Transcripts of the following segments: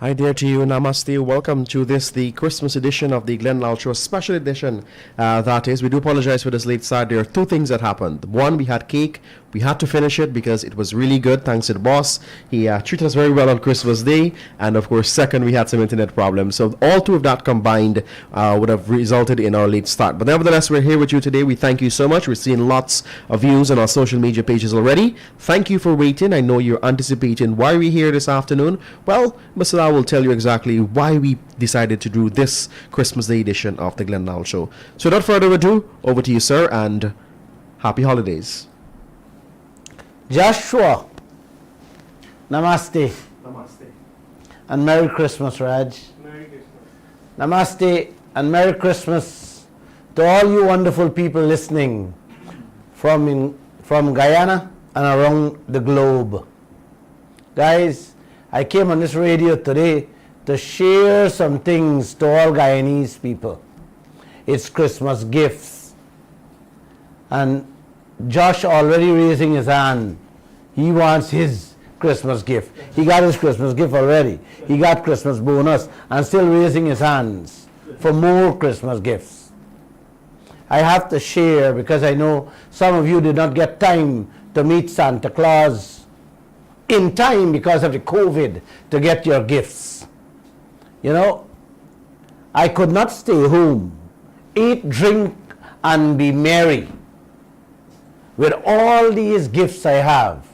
Hi there to you, Namaste. Welcome to the Christmas edition of the Lall Show, special edition. That is, we do apologize for this late start. There are two things that happened. One, we had cake. We had to finish it because it was really good, thanks to the boss. He treated us very well on Christmas Day. And of course, second, we had some internet problems. So all two of that combined would have resulted in our late start. But nevertheless, we're here with you today. We thank you so much. We're seeing lots of views on our social media pages already. Thank you for waiting. I know you're anticipating why we're here this afternoon. Well, Mr. Lall will tell you exactly why we decided to do this Christmas Day edition of the Lall Show. So without further ado, over to you, sir, and happy holidays. Joshua, Namaste. Namaste. And Merry Christmas, Raj. Merry Christmas. Namaste and Merry Christmas to all you wonderful people listening from Guyana and around the globe. Guys, I came on this radio today to share some things to all Guyanese people. It's Christmas gifts. And Josh already raising his hand. He wants his Christmas gift. He got his Christmas gift already. He got Christmas bonus and still raising his hands for more Christmas gifts. I have to share because I know some of you did not get time to meet Santa Claus in time because of the COVID to get your gifts. You know, I could not stay home, eat, drink, and be merry with all these gifts I have.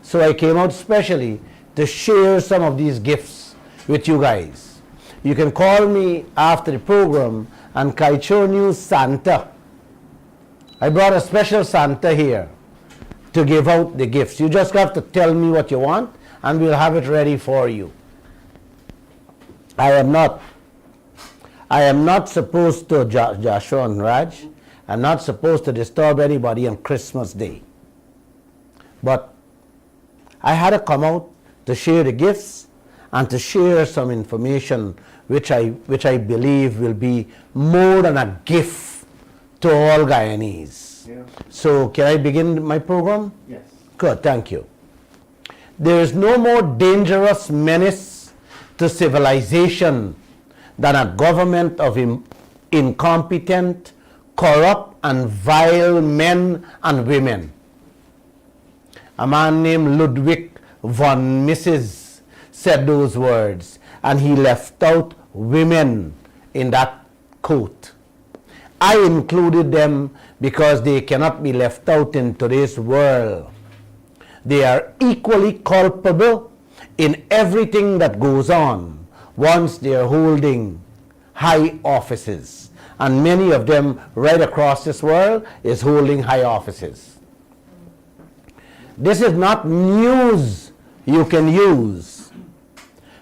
So I came out specially to share some of these gifts with you guys. You can call me after the program and Kaieteur News Santa. I brought a special Santa here to give out the gifts. You just have to tell me what you want and we'll have it ready for you. I am not supposed to, Joshua and Raj, I'm not supposed to disturb anybody on Christmas Day. But I had to come out to share the gifts and to share some information which I believe will be more than a gift to all Guyanese. Yeah. So can I begin my program? Yes. Good, thank you. There is no more dangerous menace to civilization than a government of incompetent, corrupt and vile men and women. A man named Ludwig von Mises said those words, and he left out women in that quote. I included them because they cannot be left out in today's world. They are equally culpable in everything that goes on once they are holding high offices. And many of them right across this world is holding high offices. This is not news you can use.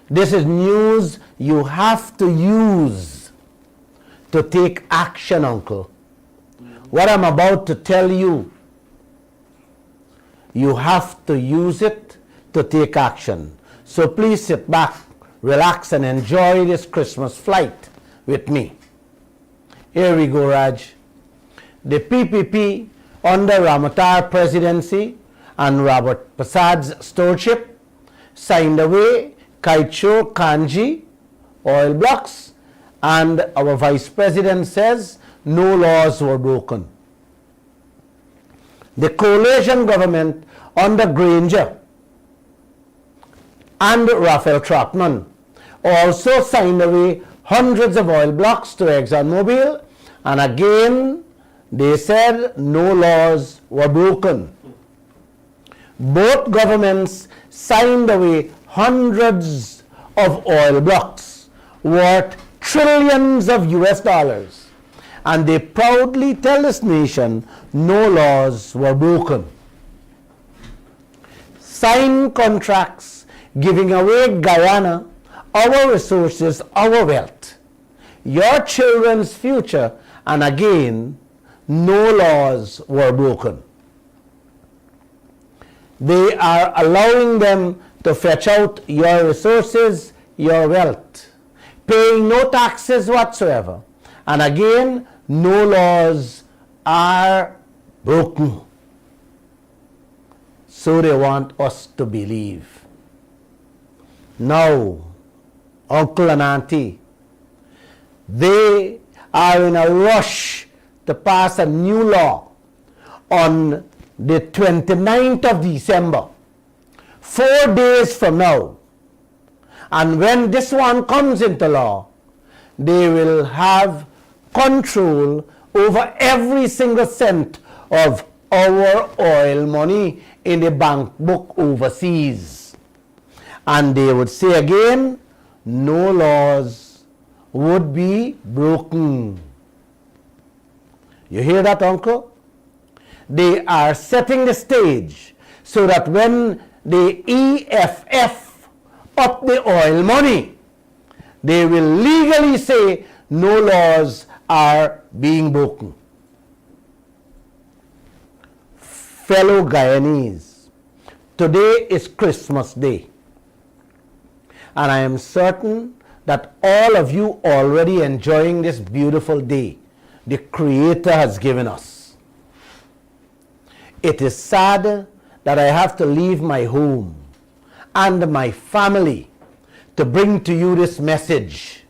This is news you have to use to take action, uncle. What I'm about to tell you, you have to use it to take action. So please sit back, relax, and enjoy this Christmas flight with me. Here we go, Raj. The PPP under Ramatar presidency and Robert Prasad's stewardship signed away Kaieteur Kanji oil blocks, and our vice president says no laws were broken. The coalition government under Granger and Raphael Trotman also signed away hundreds of oil blocks to ExxonMobil, and again they said no laws were broken. Both governments signed away hundreds of oil blocks worth trillions of US dollars, and they proudly tell this nation no laws were broken. Sign contracts giving away Guyana, our resources, our wealth, your children's future, and again, no laws were broken. They are allowing them to fetch out your resources, your wealth, paying no taxes whatsoever. And again, no laws are broken. So they want us to believe. Now, uncle and auntie, they are in a rush to pass a new law on the 29th of December, 4 days from now. And when this one comes into law, they will have control over every single cent of our oil money in the bank book overseas. And they would say again, no laws would be broken. You hear that, uncle? They are setting the stage so that when the EFF up the oil money, they will legally say no laws are being broken. Fellow Guyanese, today is Christmas Day, and I am certain that all of you already enjoying this beautiful day the Creator has given us. It is sad that I have to leave my home and my family to bring to you this message.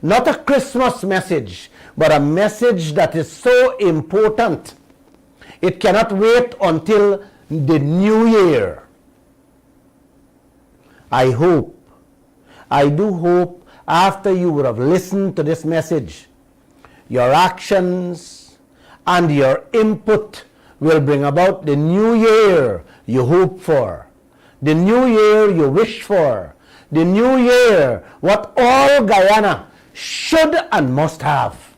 Not a Christmas message, but a message that is so important. It cannot wait until the new year. I do hope after you would have listened to this message, your actions and your input will bring about the new year you hope for, the new year you wish for, the new year what all Guyana should and must have.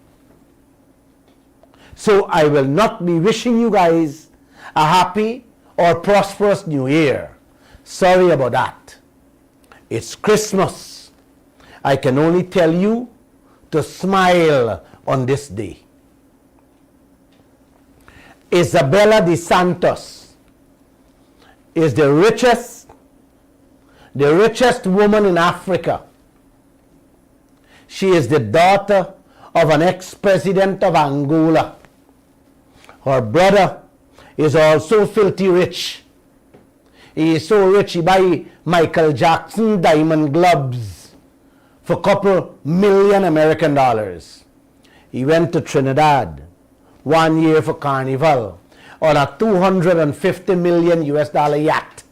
So I will not be wishing you guys a happy or prosperous new year. Sorry about that. It's Christmas. I can only tell you to smile on this day. Isabella de Santos is the richest woman in Africa. She is the daughter of an ex-president of Angola. Her brother is also filthy rich. He is so rich he buy Michael Jackson diamond gloves for a couple million American dollars. He went to Trinidad 1 year for Carnival on a $250 million US yacht.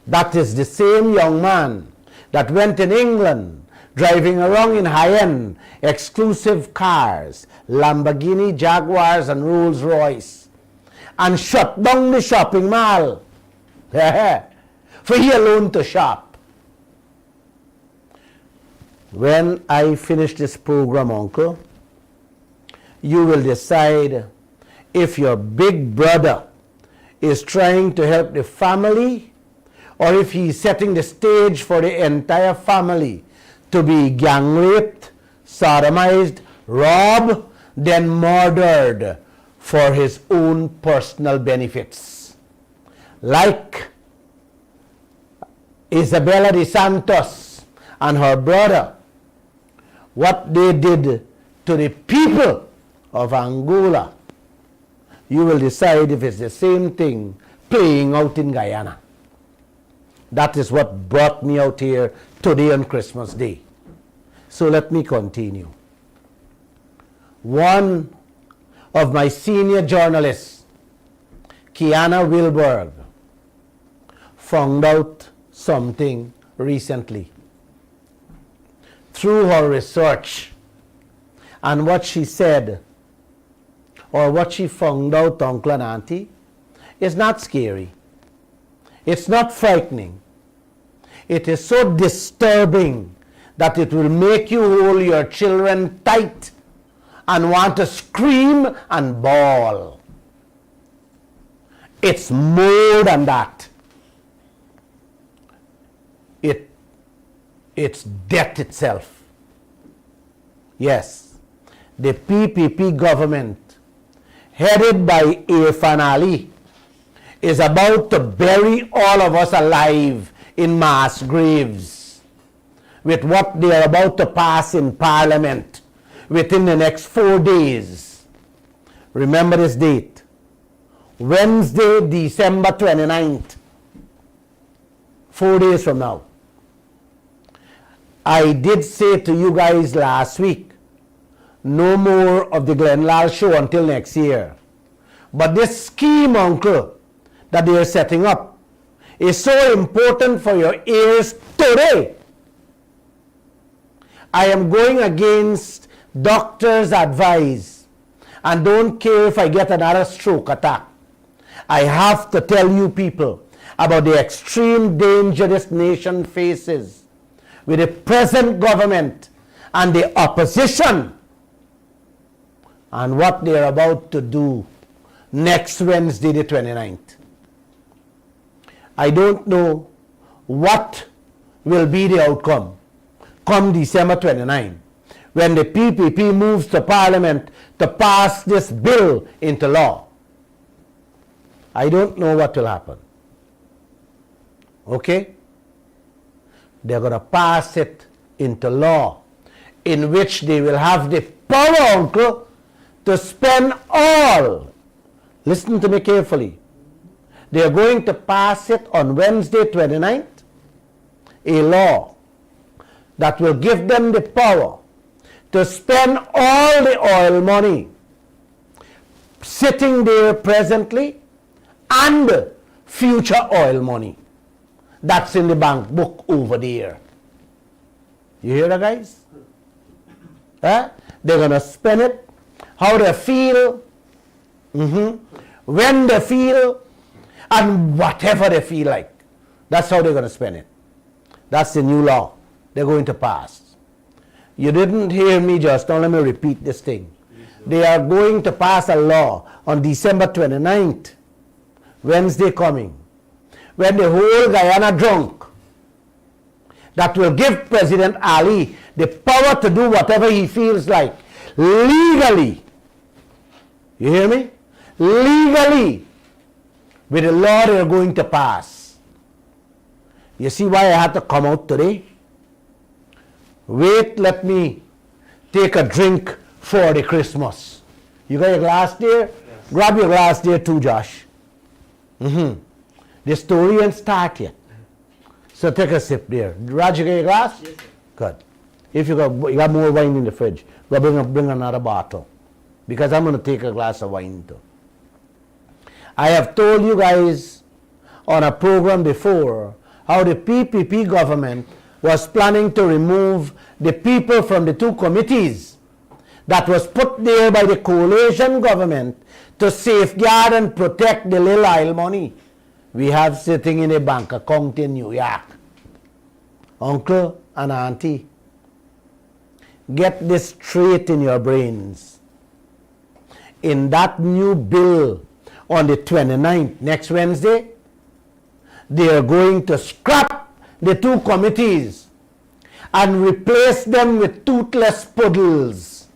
That is the same young man that went in England driving around in high-end exclusive cars, Lamborghini, Jaguars, and Rolls Royce, and shut down the shopping mall for he alone to shop. When I finish this program, uncle, you will decide if your big brother is trying to help the family or if he's setting the stage for the entire family to be gang raped, sodomized, robbed, then murdered for his own personal benefits. Like Isabella de Santos and her brother, what they did to the people of Angola, you will decide if it's the same thing playing out in Guyana. That is what brought me out here today on Christmas Day. So let me continue. One of my senior journalists, Kiana Wilberg, found out something recently. Through her research, and what she said, or what she found out, uncle and auntie, is not scary. It's not frightening. It is so disturbing that it will make you hold your children tight and want to scream and bawl. It's more than that. It's death itself. Yes, the PPP government, headed by Irfan Ali, is about to bury all of us alive in mass graves with what they are about to pass in Parliament within the next 4 days. Remember this date, Wednesday, December 29th, 4 days from now. I did say to you guys last week, no more of the Lall show until next year. But this scheme, uncle, that they are setting up is so important for your ears today. I am going against doctors' advice and don't care if I get another stroke attack. I have to tell you people about the extreme danger this nation faces with the present government and the opposition and what they are about to do next Wednesday the 29th. I don't know what will be the outcome come December 29 when the PPP moves to Parliament to pass this bill into law. I don't know what will happen. Okay? They're going to pass it into law in which they will have the power, uncle, to spend all. Listen to me carefully. They are going to pass it on Wednesday 29th, a law that will give them the power to spend all the oil money sitting there presently and future oil money that's in the bank book over there. You hear that, guys? They're going to spend it how they feel, when they feel, and whatever they feel like. That's how they're going to spend it. That's the new law they're going to pass. You didn't hear me just now. Let me repeat this thing. They are going to pass a law on December 29th, Wednesday coming, when the whole Guyana drunk, that will give President Ali the power to do whatever he feels like legally. You hear me? Legally, with the law they are going to pass. You see why I had to come out today? Wait, let me take a drink for the Christmas. You got your glass there? Yes. Grab your glass there too, Josh. The story ain't start yet. So take a sip there. Raj, you got your glass? Yes, sir. Good. If you got more wine in the fridge, go bring another bottle. Because I'm going to take a glass of wine too. I have told you guys on a program before how the PPP government was planning to remove the people from the two committees that was put there by the coalition government to safeguard and protect the little oil money we have sitting in a bank account in New York. Uncle and auntie, get this straight in your brains. In that new bill on the 29th, next Wednesday, they are going to scrap the two committees and replace them with toothless puddles.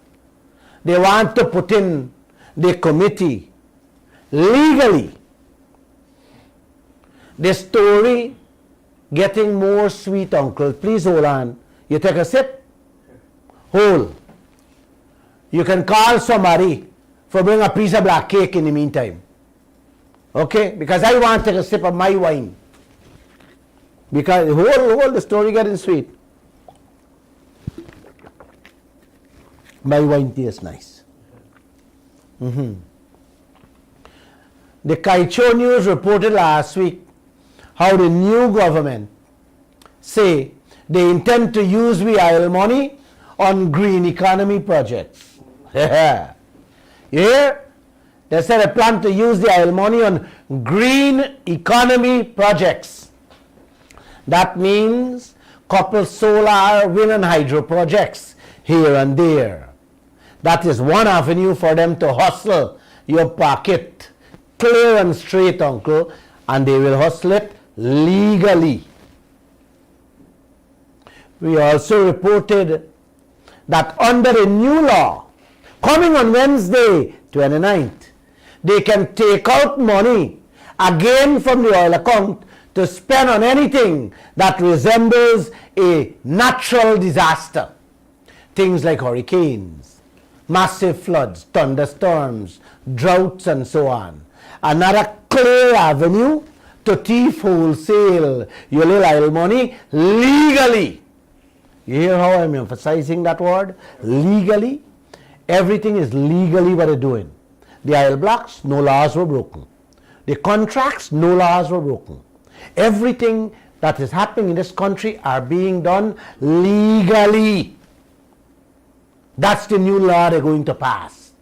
They want to put in the committee legally. The story getting more sweet, uncle. Please hold on. You take a sip? Hold. You can call somebody for bring a piece of black cake in the meantime. Okay? Because I want to take a sip of my wine. Because hold, the story getting sweet. My wine tastes nice. The Kaieteur News reported last week how the new government say they intend to use the oil money on green economy projects. You hear? They said they plan to use the oil money on green economy projects. That means couple solar, wind and hydro projects here and there. That is one avenue for them to hustle your pocket clear and straight, uncle, and they will hustle it legally. We also reported that under the new law, coming on Wednesday 29th, they can take out money again from the oil account to spend on anything that resembles a natural disaster. Things like hurricanes, massive floods, thunderstorms, droughts, and so on. Another clear avenue to thief wholesale your little oil money legally. You hear how I'm emphasizing that word? Legally. Everything is legally what they're doing. The oil blocks, no laws were broken. The contracts, no laws were broken. Everything that is happening in this country are being done legally. That's the new law they're going to pass.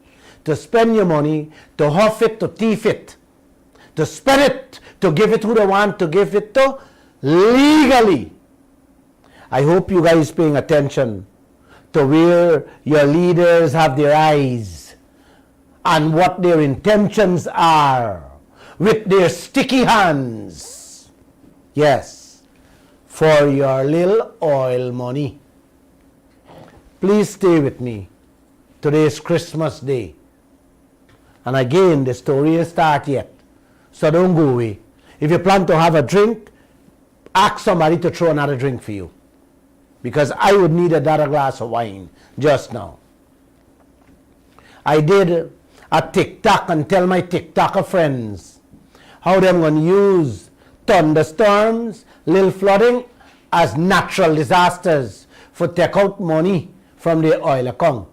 To spend your money, to huff it, to thief it, to spend it, to give it who they want to give it to, legally. I hope you guys paying attention to where your leaders have their eyes and what their intentions are with their sticky hands. Yes, for your little oil money. Please stay with me. Today is Christmas Day. And again, the story is start yet. So don't go away. If you plan to have a drink, ask somebody to throw another drink for you. Because I would need another glass of wine just now. I did a TikTok and tell my TikToker friends how them going to use thunderstorms, little flooding as natural disasters for take out money from the oil account.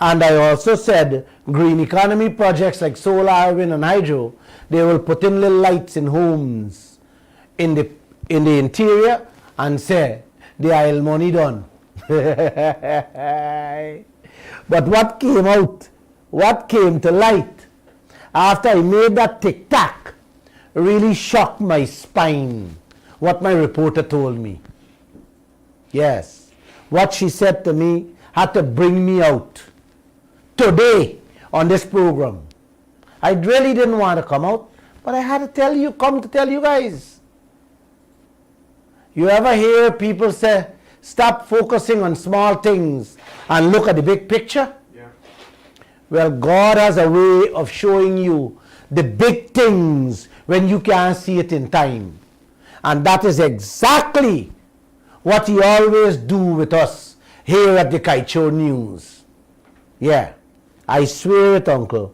And I also said green economy projects like solar, wind and hydro, they will put in little lights in homes in the interior and say the oil money done. But what came out, what came to light after I made that TikTok really shocked my spine. What my reporter told me. Yes, what she said to me had to bring me out today on this program. I really didn't want to come out, but I had to tell you, come to tell you guys. You ever hear people say, stop focusing on small things and look at the big picture? Yeah. Well, God has a way of showing you the big things when you can't see it in time. And that is exactly what he always do with us here at the Kaieteur News. Yeah, I swear it, Uncle.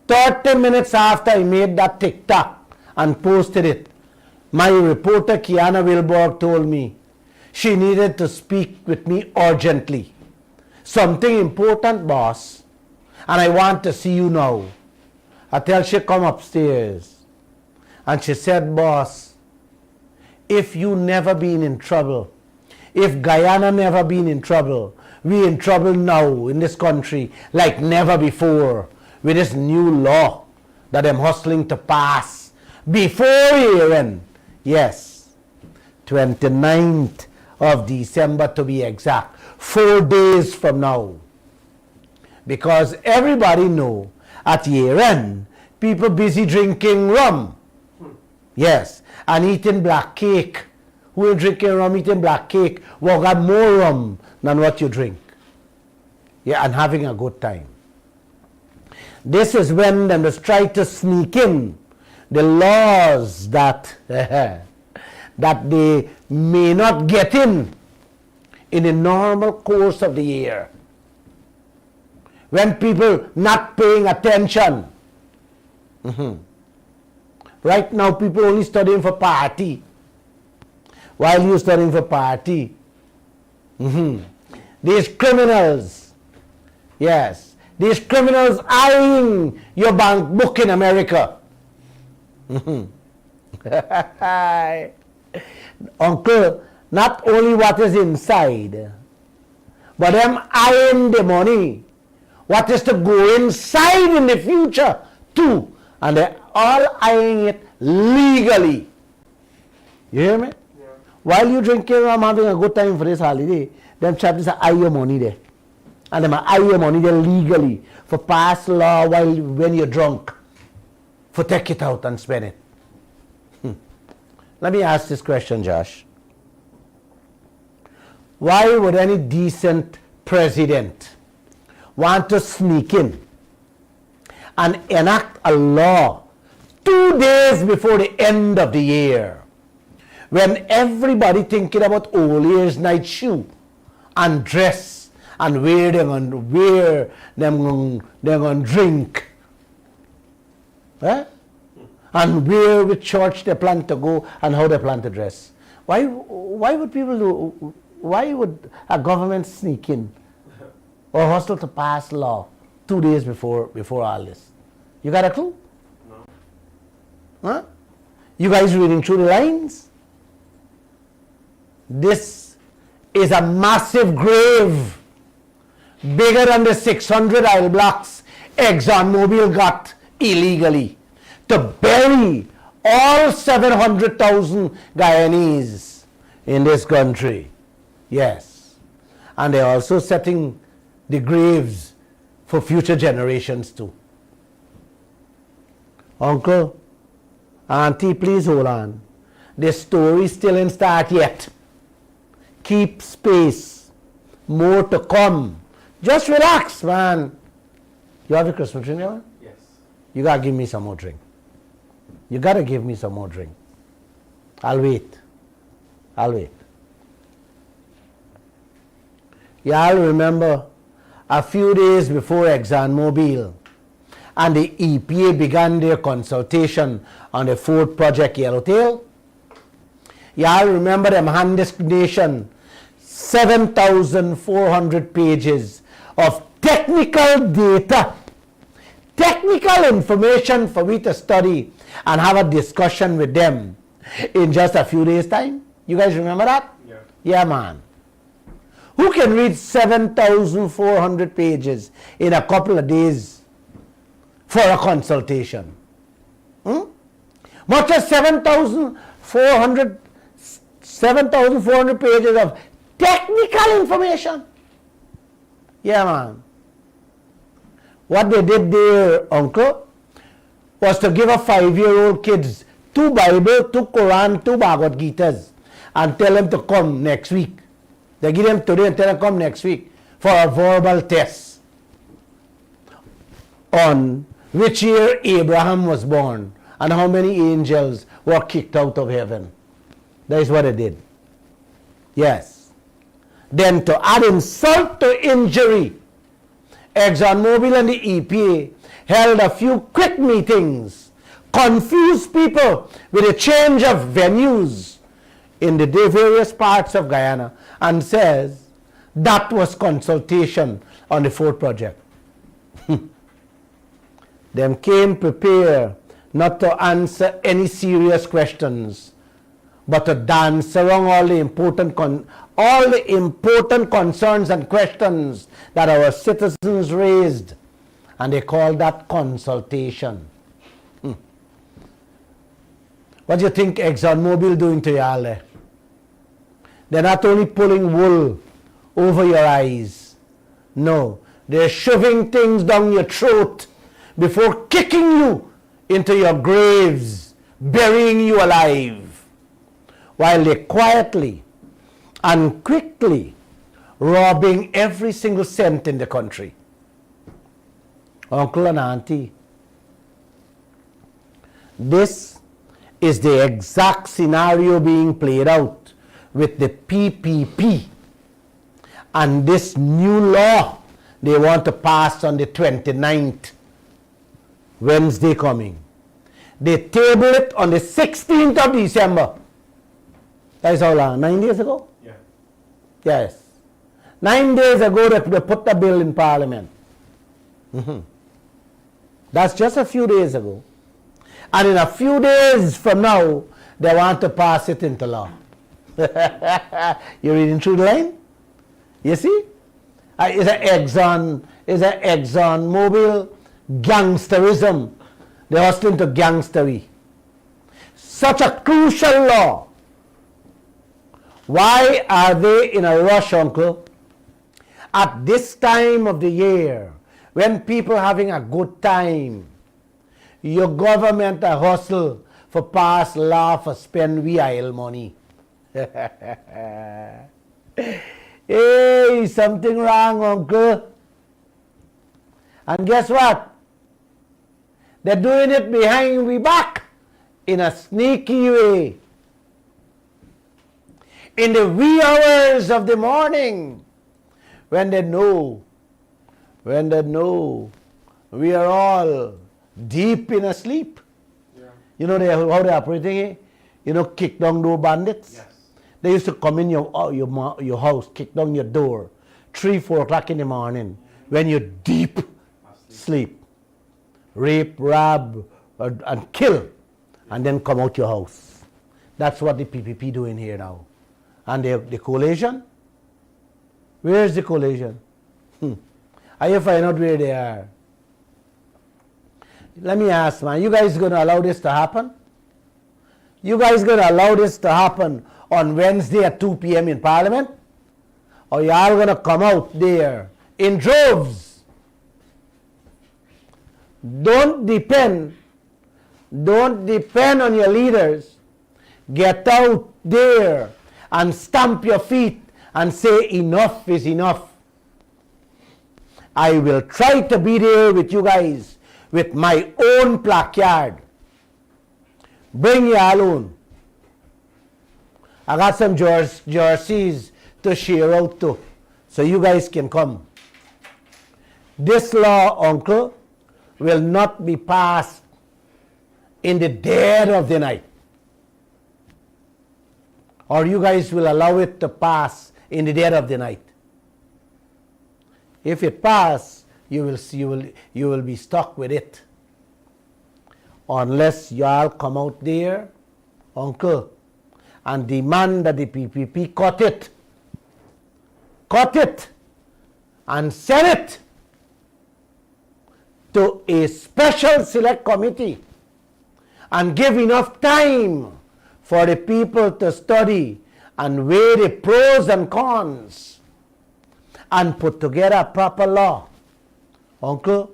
30 minutes after I made that TikTok and posted it, my reporter Kiana Wilborg told me she needed to speak with me urgently. Something important, boss, and I want to see you now. I tell she come upstairs, and she said, boss, if you never been in trouble, if Guyana never been in trouble, we in trouble now in this country like never before with this new law that I'm hustling to pass before year end. Yes, 29th of December to be exact, 4 days from now. Because everybody know at year end, people busy drinking rum. Yes, and eating black cake. Who is drinking rum, eating black cake, will got more rum than what you drink. Yeah, and having a good time. This is when them just try to sneak in the laws that that they may not get in the normal course of the year. When people not paying attention. Right now, people only studying for party. While you studying for party, these criminals, yes, these criminals eyeing your bank book in America. Uncle, not only what is inside, but them eyeing the money, what is to go inside in the future too, and they're all eyeing it legally. You hear me? Yeah. While you drinking rum, having a good time for this holiday, them chapters eye your money there. And them eye your money there legally for pass law when you're drunk, for take it out and spend it. Let me ask this question, Josh. Why would any decent president want to sneak in and enact a law 2 days before the end of the year, when everybody thinking about Old Year's night shoe and dress and where they're going to drink, and where which church they plan to go and how they plan to dress? Why would people why would a government sneak in or hostile to pass law 2 days before all this? You got a clue? No. Huh? You guys reading through the lines? This is a massive grave, bigger than the 600 oil blocks ExxonMobil got illegally to bury all 700,000 Guyanese in this country. Yes. And they're also setting the graves for future generations too. Uncle, auntie, please hold on. The story still ain't start yet. Keep space. More to come. Just relax, man. You have a Christmas drink, man? Yes. You gotta give me some more drink. You gotta give me some more drink. I'll wait. Y'all remember a few days before ExxonMobil and the EPA began their consultation on the Ford Project Yellowtail? Y'all remember them hand this nation 7,400 pages of technical data, technical information for me to study and have a discussion with them in just a few days' time? You guys remember that? Yeah. Yeah, man. Who can read 7,400 pages in a couple of days for a consultation? Much as 7,400 pages of technical information. Yeah, man. What they did there, uncle, was to give a 5-year-old kids 2 Bible, 2 Quran, 2 Bhagavad Gitas and tell them to come next week. They give them today and tell them to come next week for a verbal test on which year Abraham was born and how many angels were kicked out of heaven. That is what they did. Yes. Then to add insult to injury, ExxonMobil and the EPA held a few quick meetings, confused people with a change of venues in the various parts of Guyana, and says that was consultation on the Ford project. Them came prepared not to answer any serious questions, but to dance around all the important concerns and questions that our citizens raised, and they called that consultation. What do you think ExxonMobil doing to y'all there? They're not only pulling wool over your eyes. No, they're shoving things down your throat before kicking you into your graves, burying you alive, while they quietly and quickly robbing every single cent in the country. Uncle and auntie, this is the exact scenario being played out with the PPP and this new law they want to pass on the 29th, Wednesday coming. They table it on the 16th of December. That is how long? 9 days ago? Yeah. Yes. 9 days ago they put the bill in Parliament. That's just a few days ago. And in a few days from now, they want to pass it into law. You reading through the line? You see? It's an ExxonMobil gangsterism. They're hustling to gangstery. Such a crucial law. Why are they in a rush, uncle? At this time of the year, when people are having a good time, your government a hustle for pass law for spend VIL money. Hey, something wrong, uncle. And guess what? They're doing it behind we back in a sneaky way. In the wee hours of the morning, when they know we are all deep in a sleep. Yeah. You know how they're operating it? You know, kick down those bandits. Yes. They used to come in your house, kick down your door, 3, 4 o'clock in the morning, when you're deep sleep. Rape, rob, and kill, and then come out your house. That's what the PPP doing here now. And the coalition? Where's the coalition? Are you find out where they are? Let me ask, man, you guys going to allow this to happen? You guys going to allow this to happen on Wednesday at 2 p.m. in Parliament? Or you all going to come out there in droves? Don't depend on your leaders. Get out there and stamp your feet and say enough is enough. I will try to be there with you guys with my own placard. Bring your own. I got some jerseys to share out to, so you guys can come. This law, uncle, will not be passed in the dead of the night. Or you guys will allow it to pass in the dead of the night. If it passes, you will be stuck with it. Unless y'all come out there, uncle, and demand that the PPP cut it, and send it to a special select committee and give enough time for the people to study and weigh the pros and cons and put together a proper law. Uncle,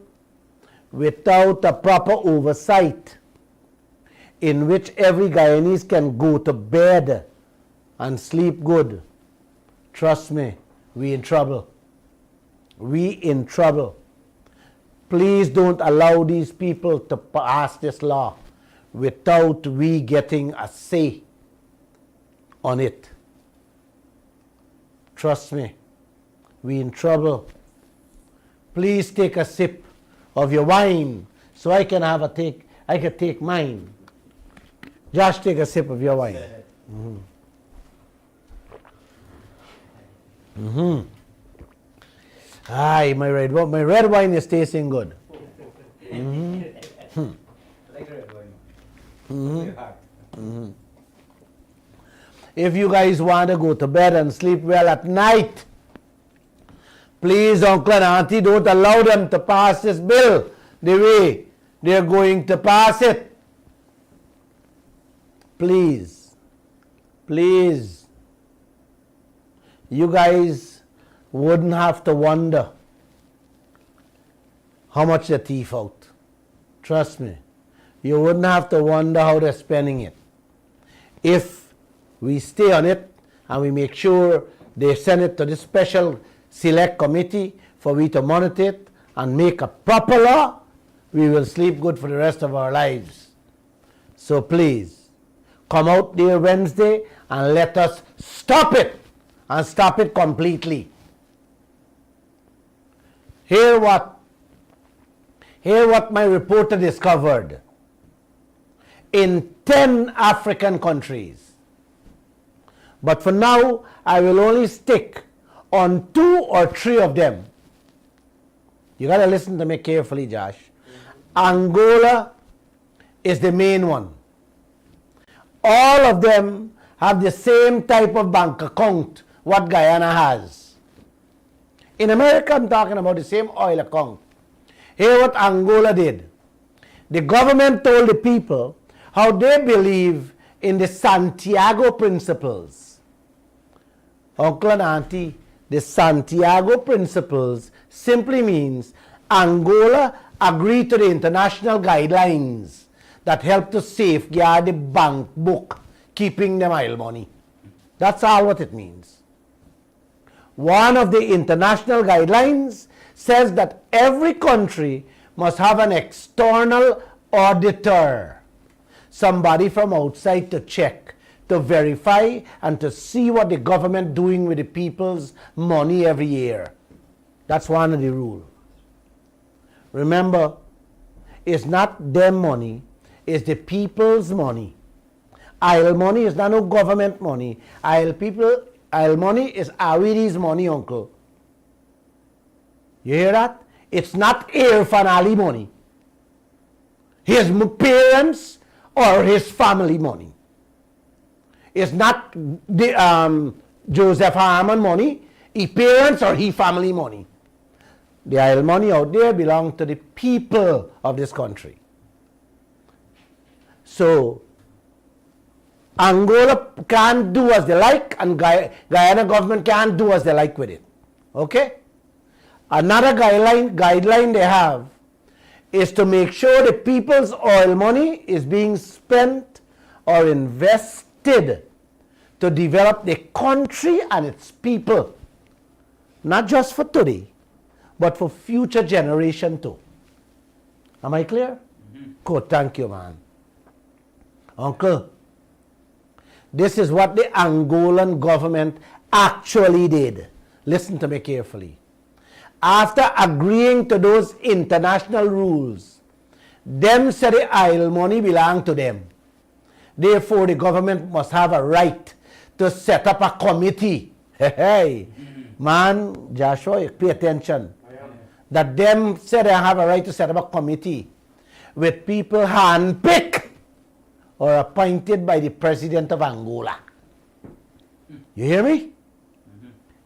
without a proper oversight in which every Guyanese can go to bed and sleep good, trust me, we in trouble. We in trouble. Please don't allow these people to pass this law without we getting a say on it. Trust me, we in trouble. Please take a sip of your wine so I can take mine. Josh, take a sip of your wine. Aye, my red wine is tasting good. I like red wine. Very hot. If you guys want to go to bed and sleep well at night, please, uncle and auntie, don't allow them to pass this bill the way they're going to pass it. Please, please. You guys wouldn't have to wonder how much they thief out. Trust me. You wouldn't have to wonder how they're spending it. If we stay on it and we make sure they send it to this special select committee for we to monitor it and make a proper law, we will sleep good for the rest of our lives. So please, come out there Wednesday and let us stop it, and stop it completely. Hear what my reporter discovered. In 10 African countries. But for now, I will only stick on 2 or 3 of them. You got to listen to me carefully, Josh. Angola is the main one. All of them have the same type of bank account what Guyana has. In America, I'm talking about the same oil account. Hear what Angola did. The government told the people how they believe in the Santiago principles. Uncle and auntie, the Santiago principles simply means Angola agreed to the international guidelines that help to safeguard the bank book, keeping them oil money. That's all what it means. One of the international guidelines says that every country must have an external auditor, somebody from outside to check, to verify, and to see what the government doing with the people's money every year. That's one of the rules. Remember, it's not them money, it's the people's money. Isle money is not no government money. Isle money is Awidi's money, uncle. You hear that? It's not Air Fanali money. His parents or his family money. It's not the Joseph Harmon money, his parents or his family money. The Isle money out there belongs to the people of this country. So, Angola can't do as they like, and Guyana government can't do as they like with it. Okay? Another guideline they have is to make sure the people's oil money is being spent or invested to develop the country and its people. Not just for today, but for future generation too. Am I clear? Good, thank you, man. Uncle, this is what the Angolan government actually did. Listen to me carefully. After agreeing to those international rules, them said the Isle money belong to them. Therefore, the government must have a right to set up a committee. Hey, man, Joshua, pay attention. That them said they have a right to set up a committee with people handpicked or appointed by the president of Angola. You hear me?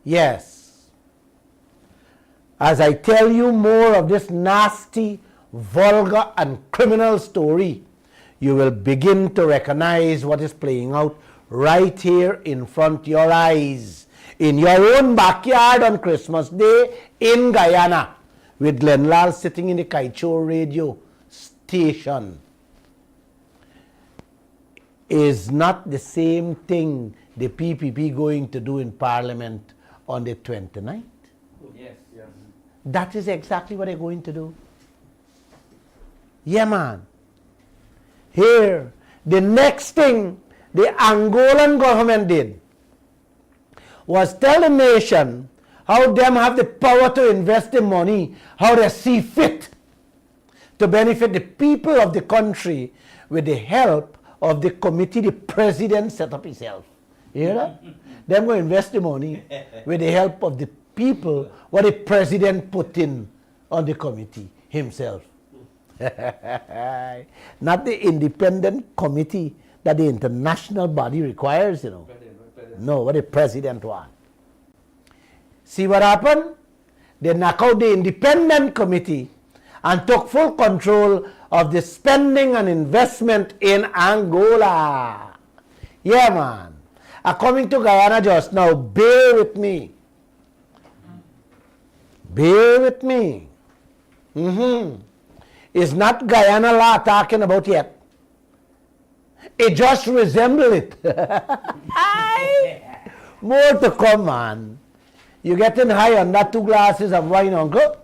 Yes. As I tell you more of this nasty, vulgar, and criminal story, you will begin to recognize what is playing out right here in front of your eyes, in your own backyard on Christmas Day in Guyana, with Lall sitting in the Kaieteur radio station. Is not the same thing the PPP going to do in Parliament on the 29th? Yes. Yes. That is exactly what they're going to do. Yeah, man. Here, the next thing the Angolan government did was tell the nation how them have the power to invest the money, how they see fit to benefit the people of the country with the help of the committee the president set up himself. You hear that? Them going to invest the money with the help of the people what the president put in on the committee himself. Not the independent committee that the international body requires, you know. No, what the president wants. See what happened? They knock out the independent committee and took full control of the spending and investment in Angola. Yeah, man. I'm coming to Guyana just now. Bear with me. Bear with me. It's not Guyana law talking about yet. It just resembles it. More to come, man. You getting high on that 2 glasses of wine, uncle?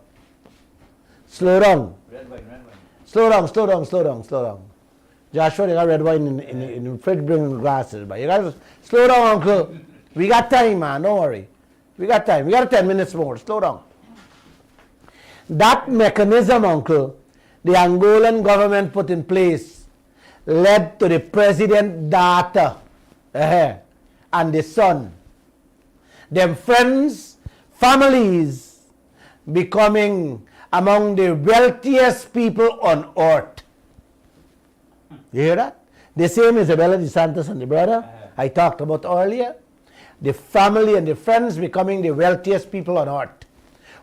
Slow down. Red wine. Slow down. Joshua, they got red wine in the fridge, bring glasses. But you guys, slow down, uncle. We got time, man. Don't worry. We got time. We got 10 minutes more. Slow down. That mechanism, uncle, the Angolan government put in place led to the president's daughter and the son. Them friends, families becoming among the wealthiest people on earth. You hear that? The same Isabella de Santos and the brother I talked about earlier. The family and the friends becoming the wealthiest people on earth.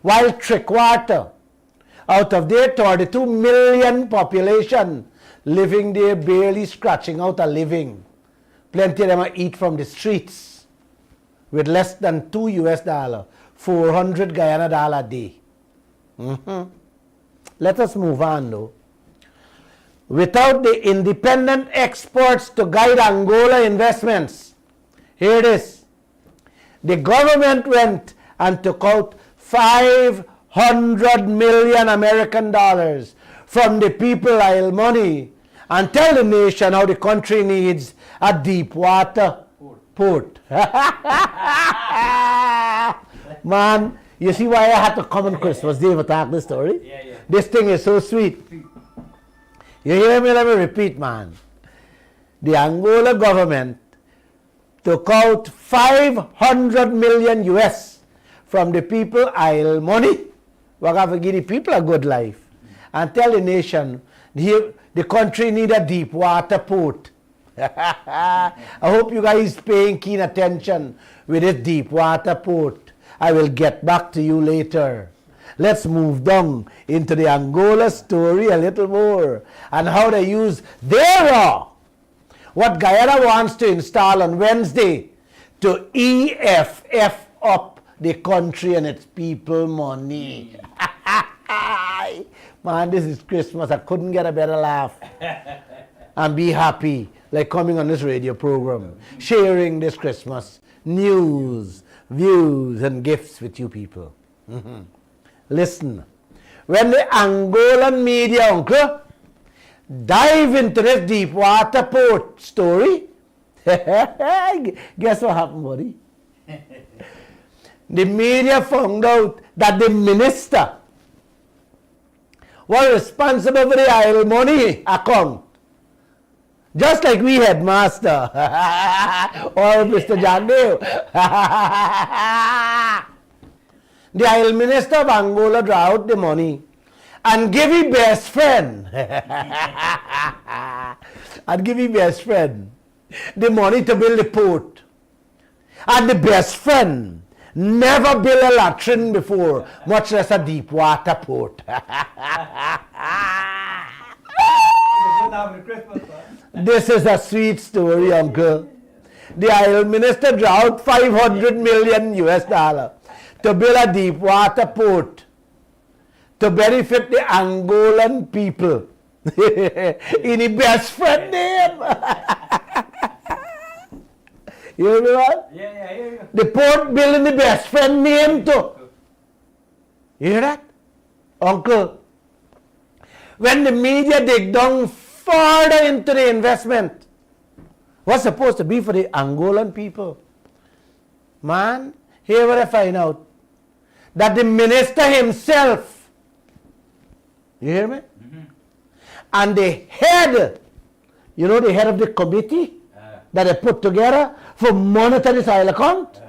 While 3/4 out of their 32 million population living there barely scratching out a living. Plenty of them are eat from the streets with less than $2, 400 Guyana dollar a day. Let us move on though. Without the independent experts to guide Angola investments, here it is. The government went and took out 500 million American dollars from the people Isle money and tell the nation how the country needs a deep water port. Man, you see why I had to come on Christmas Day to talk this story? This thing is so sweet. You hear me? Let me repeat, man. the Angola government took out 500 million US from the people Isle money. We're going to give the people a good life and tell the nation the country need a deep water port. I hope you guys paying keen attention with this deep water port. I will get back to you later. Let's move down into the Angola story a little more and how they use their what Guyana wants to install on Wednesday to EFF up the country and its people money. Man, this is Christmas. I couldn't get a better laugh and be happy like coming on this radio program, sharing this Christmas news, views, and gifts with you people. Listen, when the Angolan media, uncle, dive into this deep water port story, guess what happened, buddy? The media found out that the minister was responsible for the Isle money account. Just like we headmaster or Mr. John Dale. The Isle Minister of Angola draw out the money and give his best friend the money to build the port. And the best friend never built a latrine before, much less a deep water port. This is a sweet story, uncle. The Isle Minister draw out 500 million US dollar to build a deep water port to benefit the Angolan people. In the best friend name. You hear me, man? Yeah, I hear you. The port built in the best friend name too. You hear that? Uncle, when the media dig down further into the investment, what's supposed to be for the Angolan people? Man, here what I find out. That the minister himself, you hear me? Mm-hmm. And the head, you know the head of the committee that they put together for monitor this Isle account,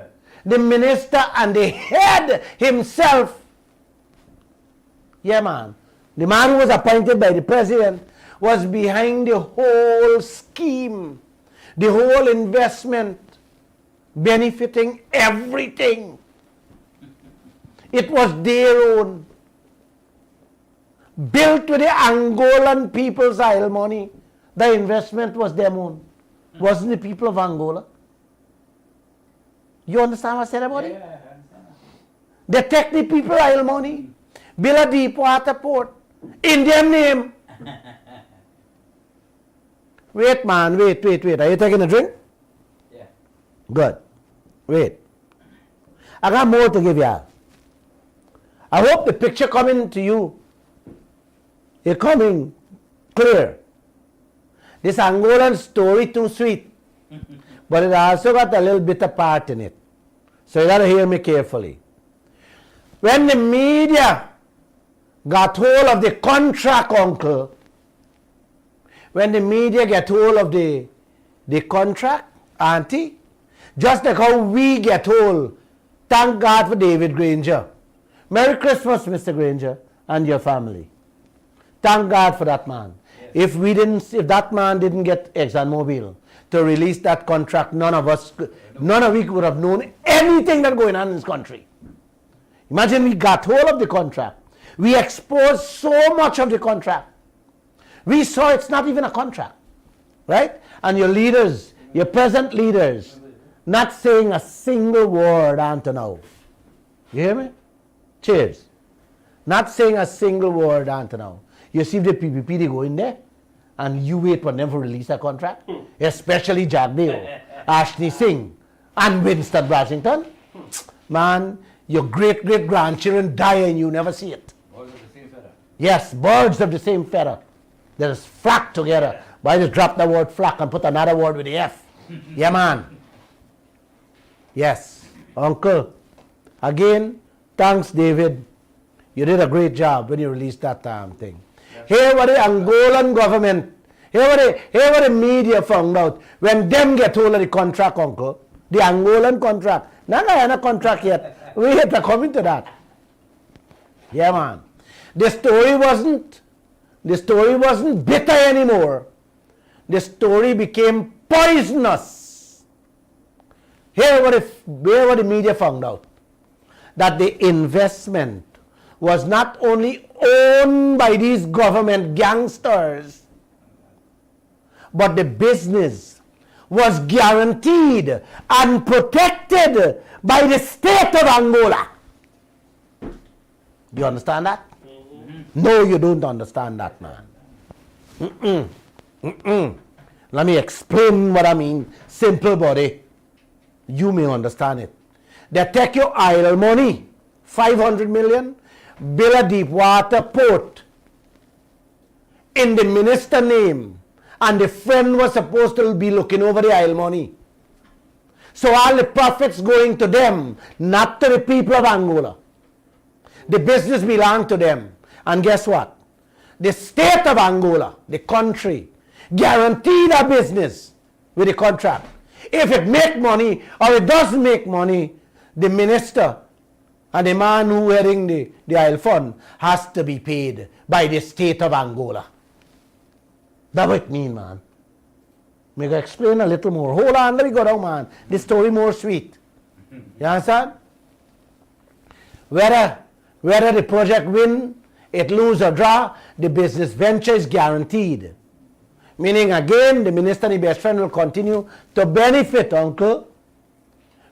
the minister and the head himself, yeah man, the man who was appointed by the president was behind the whole scheme, the whole investment, benefiting everything. It was their own. Built with the Angolan people's Isle money. The investment was their own. Wasn't the people of Angola? You understand what I said about it? Yeah, I understand. They take the people Isle money, build a deep water port, in their name. Wait man, wait. Are you taking a drink? Yeah. Good. Wait. I got more to give you. I hope the picture coming to you is coming clear. This Angolan story too sweet, but it also got a little bitter part in it. So you got to hear me carefully. When the media got hold of the contract, uncle, when the media get hold of the contract, auntie, just like how we get hold, thank God for David Granger. Merry Christmas, Mr. Granger, and your family. Thank God for that man. Yes. If that man didn't get ExxonMobil to release that contract, none of we would have known anything that's going on in this country. Imagine we got hold of the contract. We exposed so much of the contract. We saw it's not even a contract, right? And your leaders, your present leaders, not saying a single word until now. You hear me? Cheers. Not saying a single word until now. You see the PPP, they go in there, and you wait for them to release a contract, especially Jack Dale, Ashley Singh, and Winston Washington. Man, your great-great-grandchildren die and you never see it. Birds of the same feather. Yes, birds of the same feather. They're flock together. But I just drop the word flock and put another word with the F. Yeah, man. Yes. Uncle, again, thanks, David. You did a great job when you released that thing. Here what the Angolan government Here what the media found out when them get hold of the contract, uncle, the Angolan contract. Not Guyana contract yet. We have to come into that. Yeah, man. The story wasn't bitter anymore. The story became poisonous. Here what the media found out. That the investment was not only owned by these government gangsters, but the business was guaranteed and protected by the state of Angola. Do you understand that? No, you don't understand that, man. Let me explain what I mean. Simple, body. You may understand it. They take your idle money, 500 million, build a deep water port in the minister name, and the friend was supposed to be looking over the idle money. So all the profits going to them, not to the people of Angola. The business belonged to them. And guess what? The state of Angola, the country, guaranteed a business with the contract. If it make money or it doesn't make money, the minister and the man who heading the oil fund has to be paid by the state of Angola. That's what it mean, man. Me go explain a little more. Hold on, let me go down, man. The story more sweet. You understand? Whether the project win, it lose or draw, the business venture is guaranteed. Meaning again, the minister and the best friend will continue to benefit, uncle.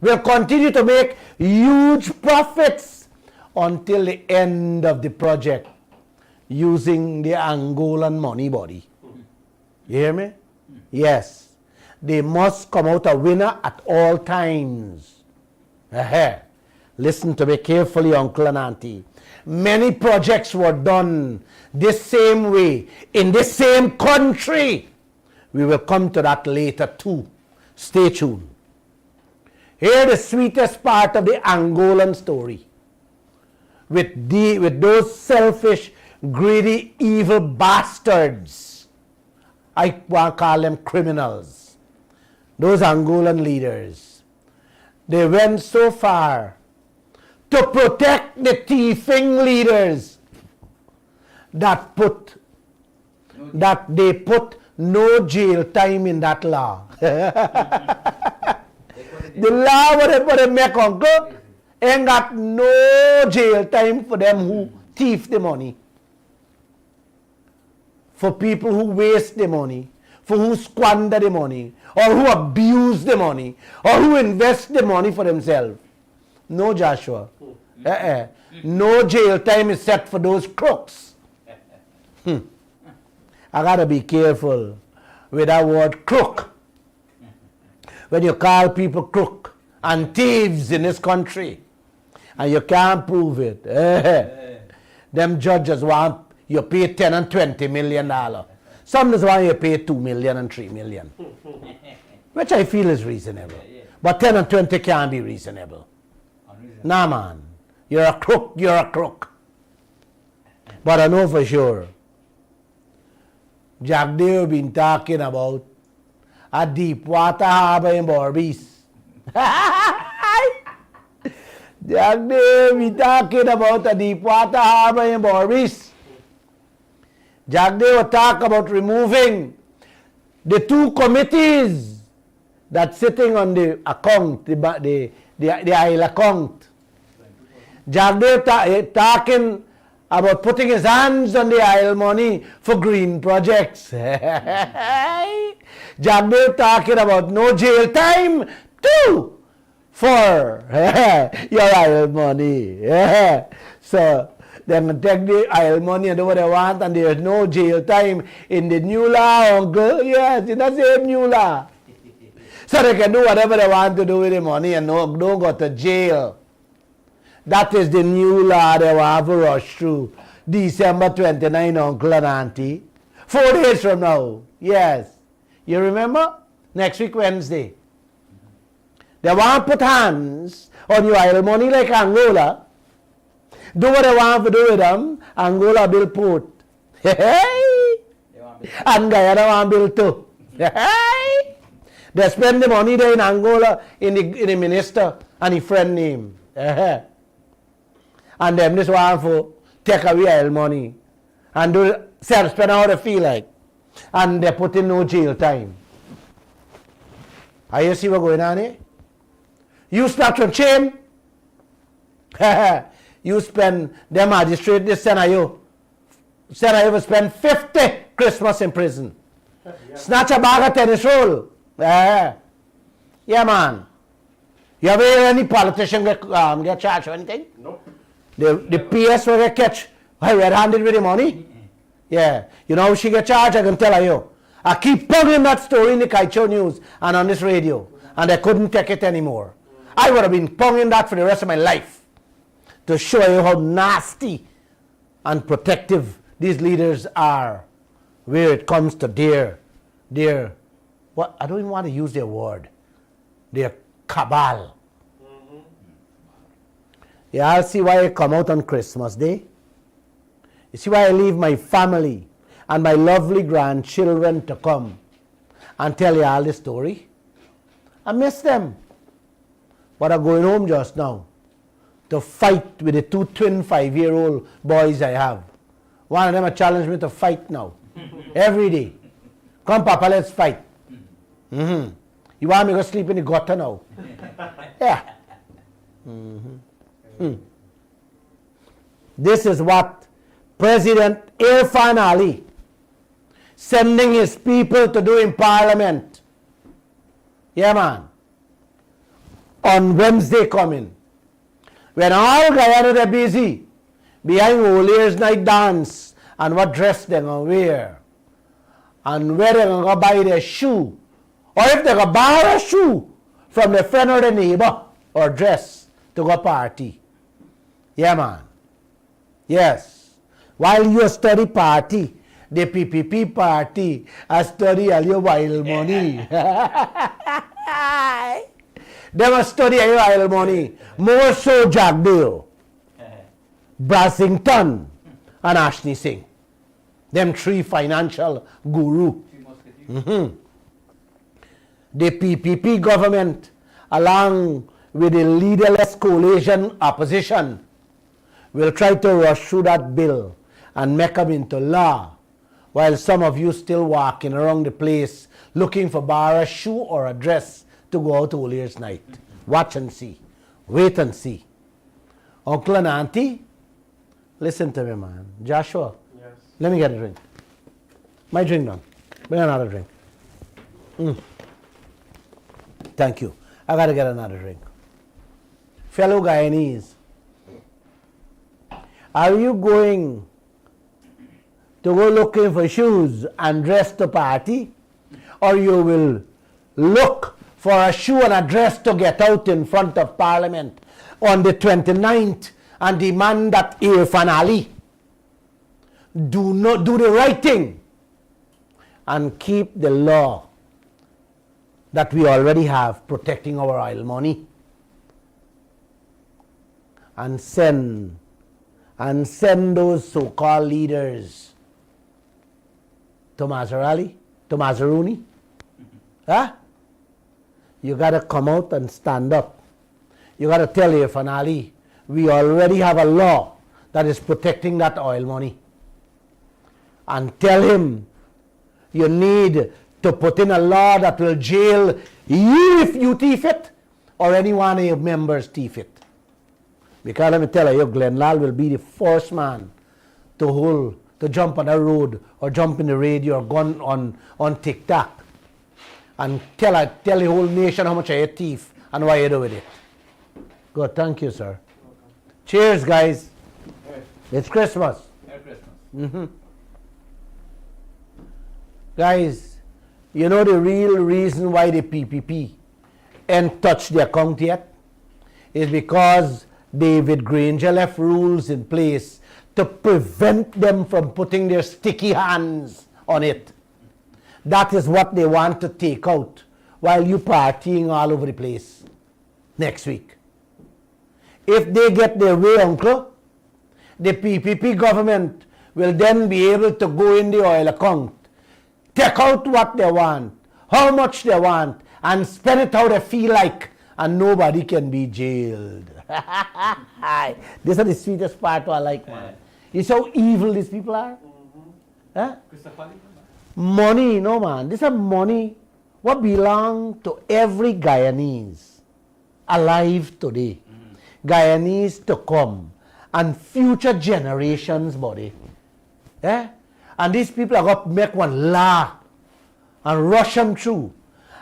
Will continue to make huge profits until the end of the project using the Angolan money body. You hear me? Yes. They must come out a winner at all times. Listen to me carefully, uncle and auntie. Many projects were done this same way, in this same country. We will come to that later too. Stay tuned. Here the sweetest part of the Angolan story. With those selfish, greedy, evil bastards. I want to call them criminals. Those Angolan leaders. They went so far to protect the thieving leaders that they put no jail time in that law. The law what they make, uncle, ain't got no jail time for them who thief the money. For people who waste the money, for who squander the money, or who abuse the money, or who invest the money for themselves. No, Joshua. No jail time is set for those crooks. I gotta be careful with that word crook. When you call people crook and thieves in this country, and you can't prove it, them judges want you pay 10 and 20 million dollars. Some just want you pay 2 million and 3 million, which I feel is reasonable. But 10 and 20 can't be reasonable. Nah, man. You're a crook, you're a crook. But I know for sure, Jack Dale been talking about a deep water harbor in Barbados. Jack Dale been talking about a deep water harbor in Barbados. Jack Dale will talk about removing the two committees that sitting on the account, the Isle account. Jack Dale talking about putting his hands on the Isle money for green projects. Jack Dale talking about no jail time too for your Isle money. So they can take the Isle money and do what they want, and there's no jail time in the new law, uncle. Yes, in the same new law. So they can do whatever they want to do with the money and don't go to jail. That is the new law they will have to rush through. December 29, uncle and auntie. 4 days from now. Yes. You remember? Next week, Wednesday. They want to put hands on your idle money like Angola. Do what they want to do with them. Angola build port. They want And Guyana want build too. They spend the money there in Angola in the minister and his friend name. And them just want for take away oil money and do self spend how they feel like. And they put in no jail time. Are you see what's going on here? You snatch on chain. You spend the magistrate this send you will spend 50 Christmas in prison. Snatch a bag of tennis roll. Yeah, man. You ever hear any politician get charged or anything? Nope. The PS will get catch red-handed with the money. Yeah. You know how she get charged? I can tell you. I keep putting that story in the Kaieteur news and on this radio, and I couldn't take it anymore. I would have been ponging that for the rest of my life to show you how nasty and protective these leaders are where it comes to their what I don't even want to use their word, their cabal. Yeah, I'll see why I come out on Christmas Day. You see why I leave my family and my lovely grandchildren to come and tell you all the story? I miss them. But I'm going home just now to fight with the two twin 5-year-old boys I have. One of them challenged me to fight now. Every day. Come, Papa, let's fight. You want me to go sleep in the gutter now? Yeah. This is what President Irfan Ali sending his people to do in Parliament. Yeah, man. On Wednesday coming. When all Guyana are busy behind Old Year's night dance and what dress they're going to wear and where they're going to buy their shoe, or if they're going to borrow a shoe from their friend or their neighbor or dress to go party. Yeah, man. Yes. While you study party, the PPP party, I study all your wild money. They must study all your wild money. More so Jack Dale, Brassington, and Ashley Singh. Them three financial guru. The PPP government, along with the leaderless coalition opposition, will try to rush through that bill and make them into law, while some of you still walking around the place looking for bar a shoe or a dress to go out Old Year's night. Watch and see. Wait and see. Uncle and Auntie, listen to me, man. Joshua, Yes. let me get a drink. My drink done. Bring another drink. Thank you. I got to get another drink. Fellow Guyanese, are you going to go looking for shoes and dress to party? Or you will look for a shoe and a dress to get out in front of Parliament on the 29th and demand that Irfan Ali do the right thing and keep the law that we already have protecting our oil money, and send those so-called leaders to Mazaruni? Huh? You got to come out and stand up. You got to tell Irfan Ali, we already have a law that is protecting that oil money. And tell him, you need to put in a law that will jail you if you thief it, or any one of your members thief it. Because let me tell you, Lall will be the first man to jump on a road or jump in the radio or gun on TikTok and tell the whole nation how much I thief and why you do with it. Good, thank you, sir. Cheers, guys. Yes. It's Christmas. Merry Christmas. Guys, you know the real reason why the PPP ain't touched the account yet is because David Granger left rules in place to prevent them from putting their sticky hands on it. That is what they want to take out while you partying all over the place next week. If they get their way, uncle, the PPP government will then be able to go in the oil account, take out what they want, how much they want, and spend it how they feel like, and nobody can be jailed. This is the sweetest part I like, man. You see how evil these people are? Huh? Money, no man. This is money what belong to every Guyanese alive today. Guyanese to come. And future generations, buddy. Yeah? And these people are going to make one law and rush them through.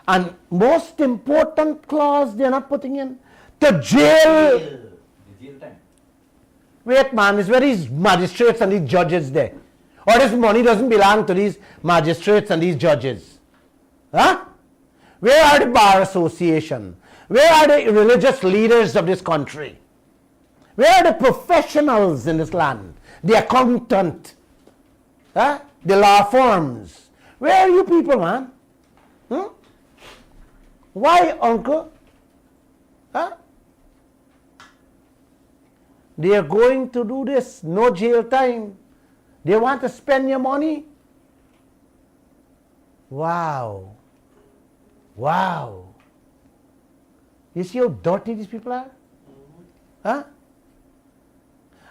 And most important clause they're not putting in, to jail. The jail time. Wait, man, is where these magistrates and these judges there? Or this money doesn't belong to these magistrates and these judges? Huh? Where are the bar association? Where are the religious leaders of this country? Where are the professionals in this land? The accountant, huh? The law firms. Where are you people, man? Hmm? Why, uncle? Huh? They are going to do this, no jail time. They want to spend your money. Wow. Wow. You see how dirty these people are? Huh?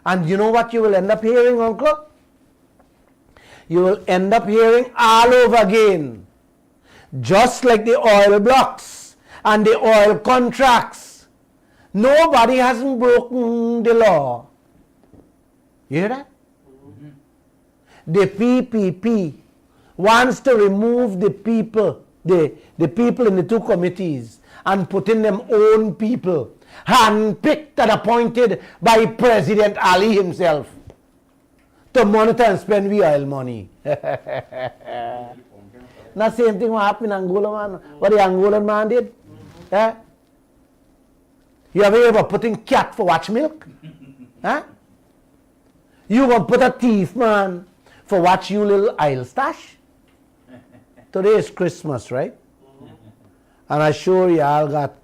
And you know what you will end up hearing, uncle? You will end up hearing all over again. Just like the oil blocks and the oil contracts. Nobody hasn't broken the law. You hear that? The PPP wants to remove the people, the people in the two committees and put in them own people, handpicked and appointed by President Ali himself to monitor and spend we oil money. Not same thing what happened in Angola, man. What the Angolan man did. Eh? You ever putting cat for watch milk? Huh? You gonna put a thief, man, for watch you little aisle stash? Today is Christmas, right? And I'm sure y'all got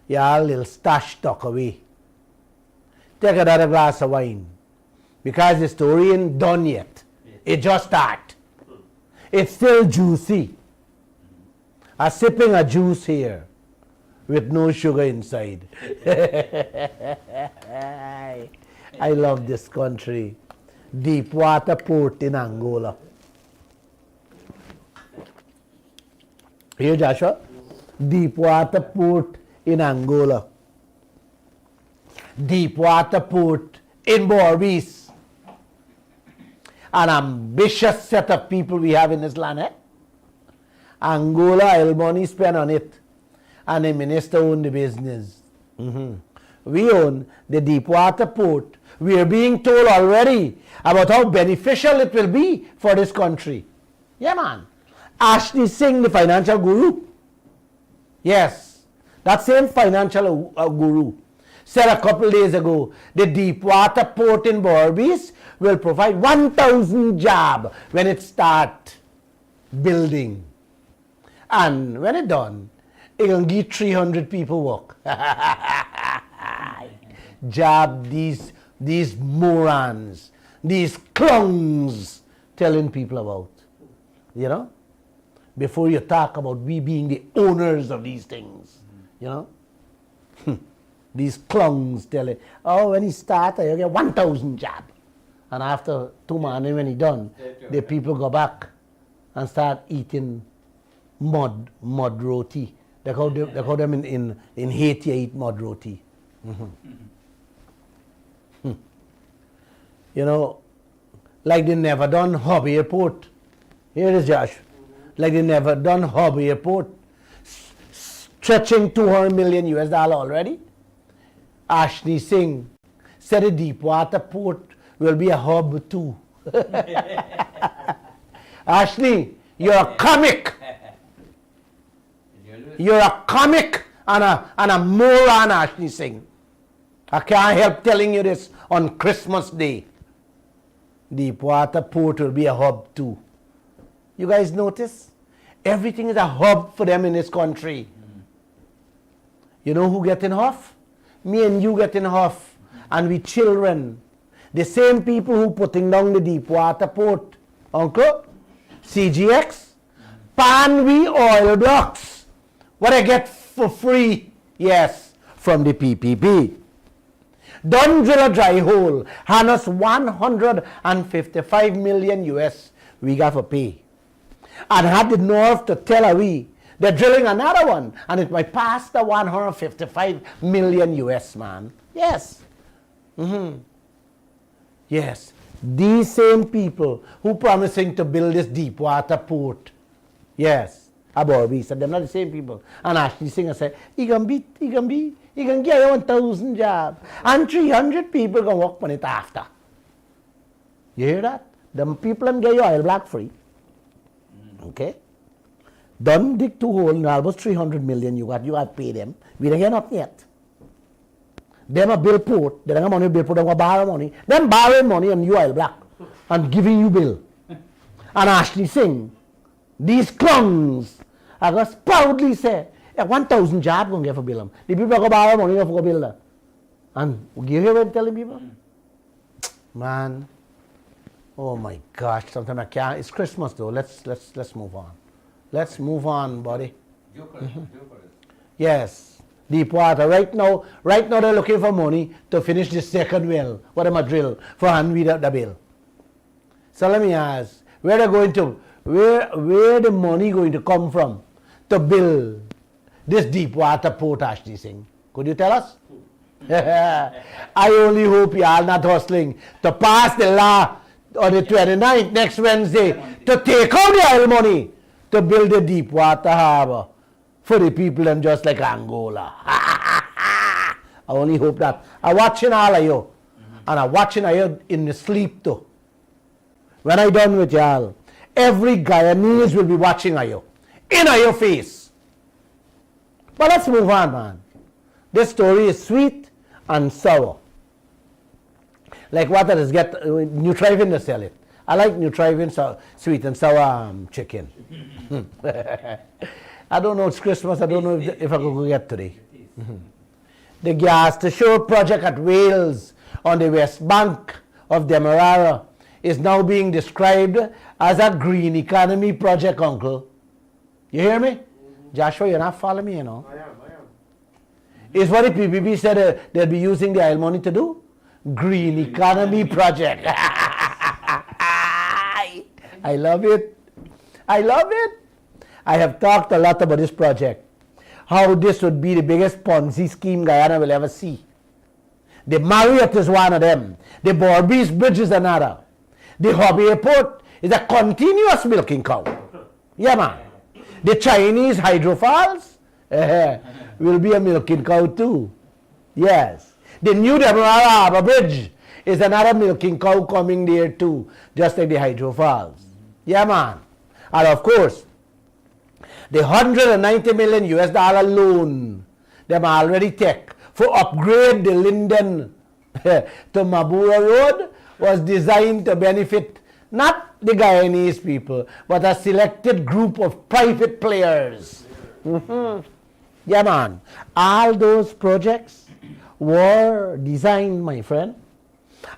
y'all little stash tucked away. Take another glass of wine. Because the story ain't done yet. It just started. It's still juicy. I'm sipping a juice here with no sugar inside. I love this country. Deepwater port in Angola. Here, Joshua? Deepwater port in Angola. Deepwater port in Borbis. An ambitious set of people we have in this land, eh? Angola, oil money spent on it. And the minister owned the business. We own the Deepwater port. We are being told already about how beneficial it will be for this country. Yeah, man. Ashley Singh, the financial guru. Yes, that same financial guru said a couple days ago, the Deepwater port in Borbis will provide 1,000 jobs when it start building. And when it done, it can give 300 people work. Job these morons, these clowns telling people about. You know? Before you talk about we being the owners of these things. You know? These clowns telling, oh, when he started, you get 1,000 jobs. And after 2 months, when he done, the people go back and start eating mud roti. They call them in Haiti, eat mud roti. You know, like they never done Hub Airport. Here is Josh. Like they never done Hub Airport. Stretching $200 million US already. Ashley Singh said the Deepwater port will be a hub too. Ashley, you're a comic. You're a comic and a moron, Ashley Singh. I can't help telling you this on Christmas Day. Deepwater port will be a hub too. You guys notice? Everything is a hub for them in this country. You know who getting off? Me and you getting off. And we children. The same people who putting down the Deepwater port. Uncle? CGX? Pan we oil blocks. What I get for free? Yes, from the PPP. Don't drill a dry hole. Hand us 155 million US we got for pay. And had the North to tell we they're drilling another one, and it might pass the 155 million US, man. Yes. Yes. These same people who promising to build this deep water port. Yes. About we said they're not the same people. And Ashley Singer said, he can get you 1,000 jobs. And 300 people can work on it after. You hear that? The people them get you oil black free. Okay? Don't dig two holes in almost 300 million you got to pay them. We don't get nothing yet. Them a bill port, they don't have money bill port, they want to borrow money. Them borrowing money on you oil black and giving you bill. And Ashley Singh, these clowns, I just proudly say, 1,000 jobs going to get for bill them. The people go borrow money for bill them. And you hear what I'm telling people? Man, oh my gosh, sometimes I can't. It's Christmas though. Let's move on. Let's move on, buddy. Yes, deep water. Right now they're looking for money to finish the second well. What am I drill for hand we the bill? So let me ask, where they going to? Where the money going to come from to build this deep water port, Ashley Singh? Could you tell us? I only hope you are not hustling to pass the law on the 29th next Wednesday to take out the oil money to build a deep water harbor for the people and just like Angola. I only hope that. I'm watching all of you. And I'm watching you in the sleep too. When I'm done with y'all, every Guyanese will be watching you. In your face. But let's move on, man. This story is sweet and sour. Like what others get, Nutriven to sell it. I like Nutriven sweet and sour chicken. I don't know, it's Christmas, I don't know if I could go get today. The gas to shore project at Wales on the west bank of Demerara is now being described as a green economy project, uncle. You hear me? Joshua, you're not following me, you know. I am. Is what the PPP said they'll be using the oil money to do? Green economy project. I love it. I love it. I have talked a lot about this project. How this would be the biggest Ponzi scheme Guyana will ever see. The Marriott is one of them. The Borbees Bridge is another. The Hobby Airport is a continuous milking cow. Yeah, man. The Chinese hydrofalls will be a milking cow too. Yes. The new Demerara Harbour Bridge is another milking cow coming there too, just like the hydrofalls. Yeah, man. And of course, the $190 million US loan them already take for upgrade the Linden to Mabura Road was designed to benefit not the Guyanese people, but a selected group of private players. Yeah, man. All those projects were designed, my friend,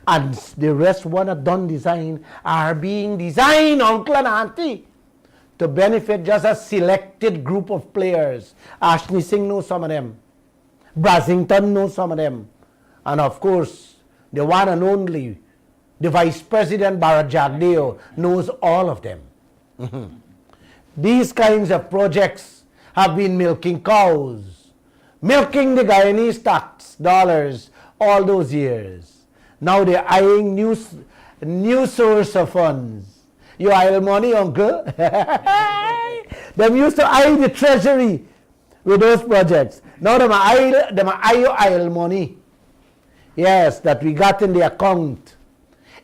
and the rest were not done design, are being designed, uncle and auntie, to benefit just a selected group of players. Ashley Singh knows some of them. Brasington knows some of them. And of course, the one and only, the Vice President Bharat Jagdeo knows all of them. These kinds of projects have been milking cows, milking the Guyanese tax dollars all those years. Now they're eyeing new source of funds. You oil money, uncle? Them used to eye the treasury with those projects. Now them eye your oil money. Yes, that we got in the account.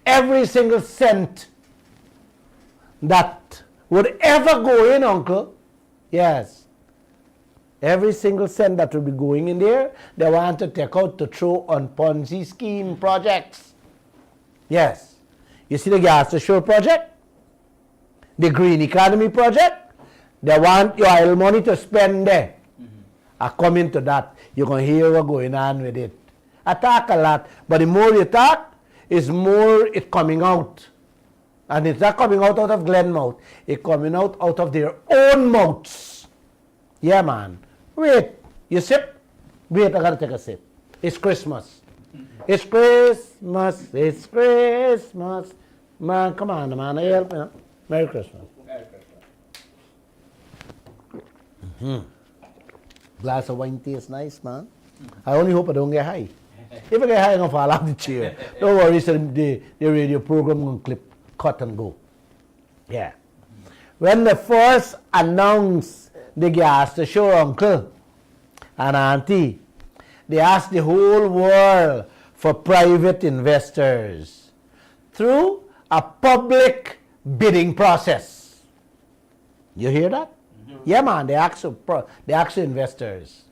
Every single cent that would ever go in, uncle. Yes. Every single cent that will be going in there, they want to take out to throw on Ponzi scheme projects. Yes. You see the gas to shore project? The green economy project? They want your oil money to spend there. I come into that. You're going to hear what's going on with it. I talk a lot, but the more you talk, is more it coming out. And it's not coming out of Glenn mouth. It's coming out of their own mouths. Yeah, man. Wait. You sip? Wait, I gotta take a sip. It's Christmas. It's Christmas. It's Christmas. Man, come on, man. Help me. Merry Christmas. Glass of wine tastes nice, man. I only hope I don't get high. If I get high, I'm going to fall off the chair. Don't worry, so the radio program going to cut and go. Yeah. When they first announced the gas to show uncle and auntie, they asked the whole world for private investors through a public bidding process. You hear that? Yeah, man, they asked investors.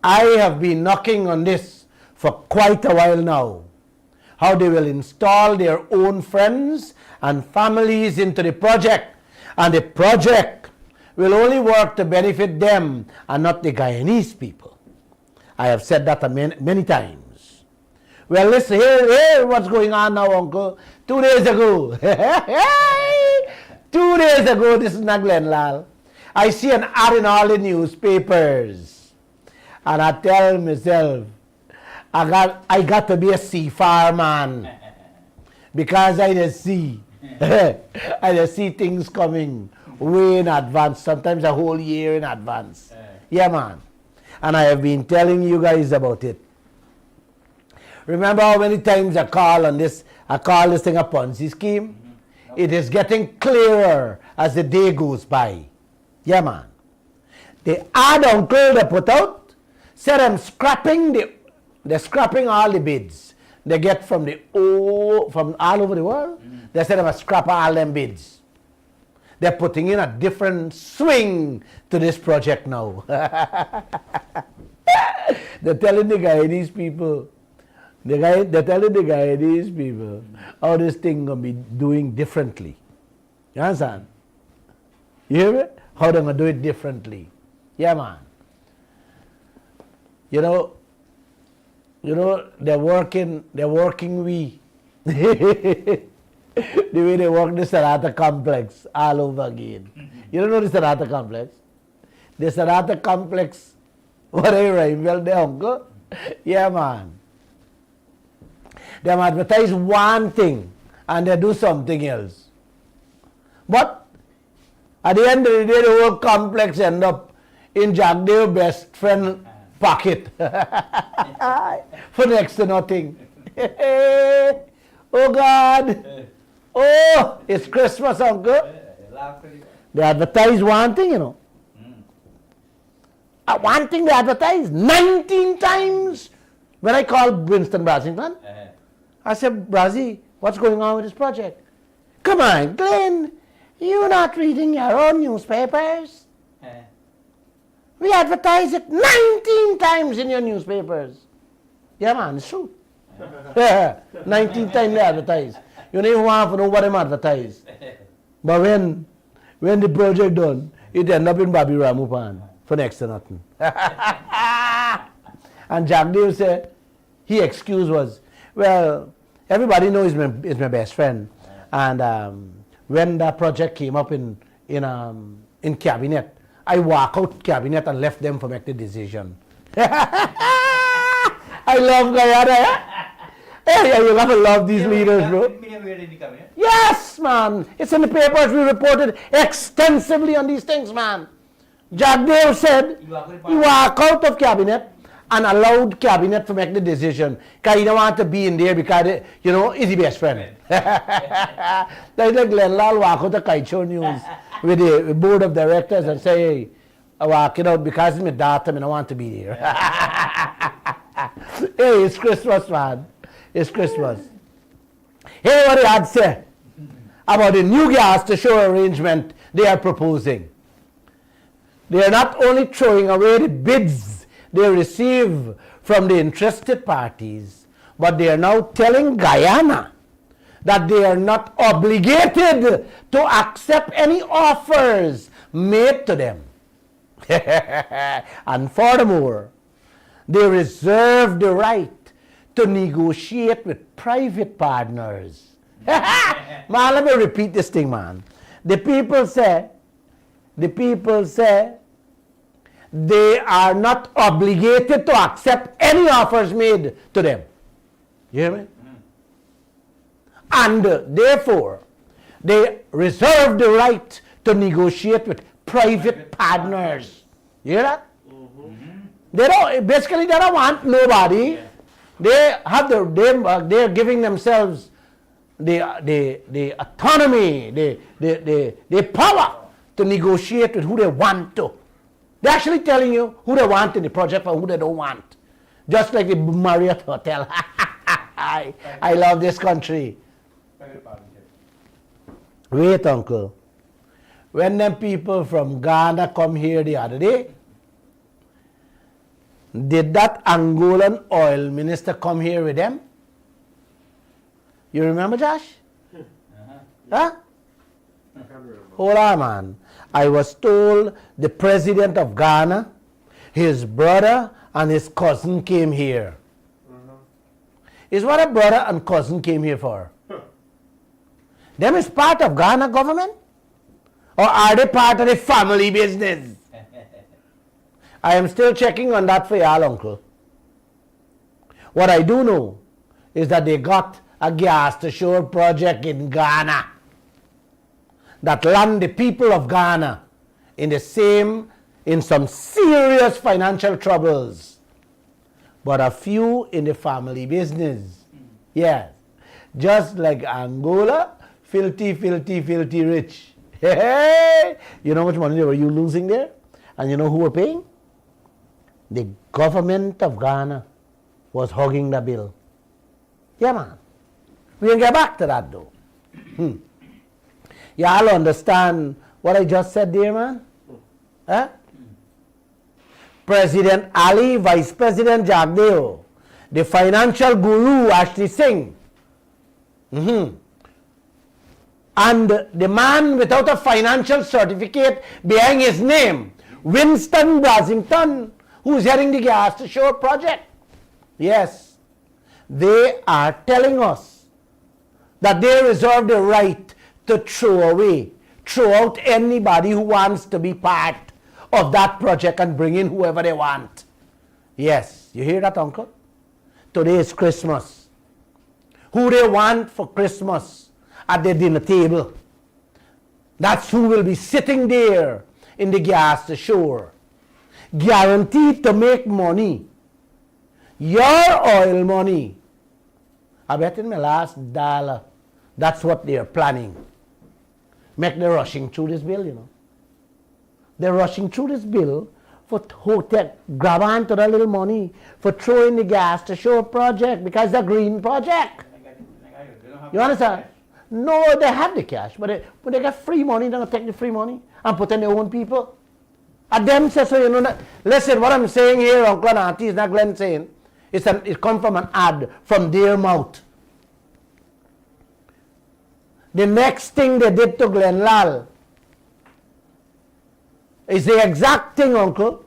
I have been knocking on this for quite a while now. How they will install their own friends and families into the project. And the project will only work to benefit them and not the Guyanese people. I have said that many times. Well, listen, here what's going on now, Uncle. 2 days ago. 2 days ago, this is not Glenn Lall. I see an ad in all the newspapers. And I tell myself, I got to be a seafarer man. Because I just see. I just see things coming way in advance. Sometimes a whole year in advance. Yeah, man. And I have been telling you guys about it. Remember how many times I call this thing a Ponzi scheme? It is getting clearer as the day goes by. Yeah, man. The ad uncle they put out said they're scrapping all the bids they get from all over the world. They said they must scrap all them bids. They're putting in a different swing to this project now. They're telling the Guyanese people, how this thing gonna be doing differently. You understand? You hear me? How they're gonna do it differently. Yeah, man. You know, they're working we. The way they work the Sarata complex all over again. You don't know the Sarata complex? The Sarata complex, whatever, well, the uncle. Yeah, man. They advertise one thing and they do something else. But at the end of the day, the whole complex end up in Jack Dave's best friend pocket for next to nothing. Oh God! Oh, it's Christmas, uncle. They advertise one thing, you know. One thing they advertise 19 times. When I called Winston Brasington, I said, Brazzy, what's going on with this project? Come on, Glenn, you're not reading your own newspapers. We advertise it 19 times in your newspapers. Yeah, man, it's true. 19 times they advertise. You don't even want to know what them advertise. But when the project done, it end up in Bobby Ramupan for next to nothing. And Jack Dave said, his excuse was, well, everybody knows he's my best friend. And when that project came up in cabinet, I walk out cabinet and left them for make the decision. I love Guyana. Hey, you gotta love these leaders, bro. Yes, man. It's in the papers. We reported extensively on these things, man. Jack Dave said he walked out of cabinet and allowed cabinet to make the decision. Because he don't want to be in there because, he's the best friend. That's like Glenn Lall walk out of Kaieteur News with the board of directors and say, hey, I walk it out because it's my daughter and I don't want to be there. Hey, it's Christmas, man. It's Christmas. Hear what he had to say about the new gas to show arrangement they are proposing. They are not only throwing away the bids they receive from the interested parties, but they are now telling Guyana that they are not obligated to accept any offers made to them. And furthermore, they reserve the right to negotiate with private partners. Man, let me repeat this thing, man. The people say they are not obligated to accept any offers made to them. You hear me? And therefore, they reserve the right to negotiate with private partners. You hear that? They don't want nobody. They have they're giving themselves the autonomy, the power to negotiate with who they want to. They're actually telling you who they want in the project and who they don't want. Just like the Marriott Hotel. I love this country. Wait, uncle. When them people from Ghana come here the other day, did that Angolan oil minister come here with them? You remember, Josh? Huh? Hold on, man. I was told the president of Ghana, his brother, and his cousin came here. Is what a brother and cousin came here for? Them is part of Ghana government? Or are they part of the family business? I am still checking on that for y'all, uncle. What I do know is that they got a gas to shore project in Ghana that land the people of Ghana in some serious financial troubles. But a few in the family business. Yes. Just like Angola, filthy rich. Hey! You know how much money were you losing there? And you know who were paying? The government of Ghana was hugging the bill. Yeah, man. We can get back to that, though. Y'all understand what I just said there, man? Huh? President Ali, Vice President Jagdeo, the financial guru Ashley Singh, and the man without a financial certificate behind his name, Winston Brasington, who's heading the Gas to Shore project. Yes, they are telling us that they reserve the right to throw out anybody who wants to be part of that project and bring in whoever they want. Yes, you hear that, uncle? Today is Christmas. Who they want for Christmas at the dinner table, that's who will be sitting there in the Gas to Shore, guaranteed to make money. Your oil money. I bet in my last dollar, that's what they're planning. Make them rushing through this bill, you know. They're rushing through this bill for hotel, grab onto that little money for throwing the Gas to Shore project because it's a green project. You understand? No, they have the cash, but they get free money, they're going to take the free money and put in their own people. And them say so, you know. Listen, what I'm saying here, Uncle and Auntie, is not Glenn saying. It comes from an ad from their mouth. The next thing they did to Glenn Lall is the exact thing, uncle,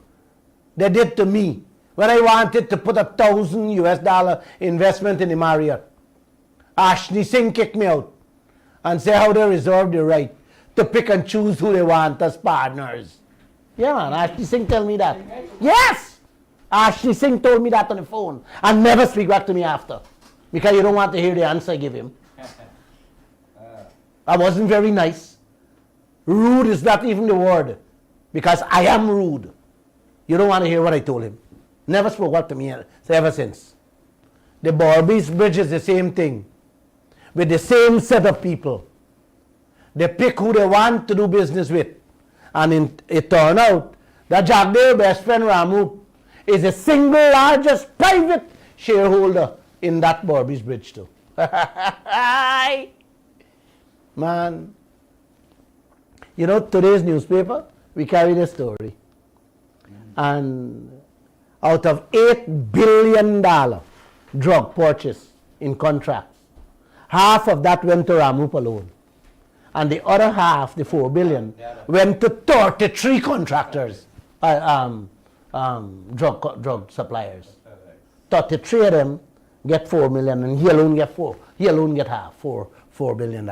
they did to me when I wanted to put $1,000 investment in the Marriott. Ashley Singh kicked me out and said how they reserve the right to pick and choose who they want as partners. Yeah, man, Ashley Singh told me that. Yes! Ashley Singh told me that on the phone and never speak back to me after because you don't want to hear the answer I give him. I wasn't very nice. Rude is not even the word because I am rude. You don't want to hear what I told him. Never spoke back to me ever since. The Barbies Bridge is the same thing with the same set of people. They pick who they want to do business with. And it turned out that Jagdeo best friend Ramu is the single largest private shareholder in that Barbies Bridge too. Man, you know, today's newspaper, we carry this story. And out of $8 billion drug purchase in contracts, half of that went to Ramup alone. And the other half, the $4 billion, went to 33 contractors, drug suppliers. 33 of them get $4 million, and he alone get half, $4 $4 billion.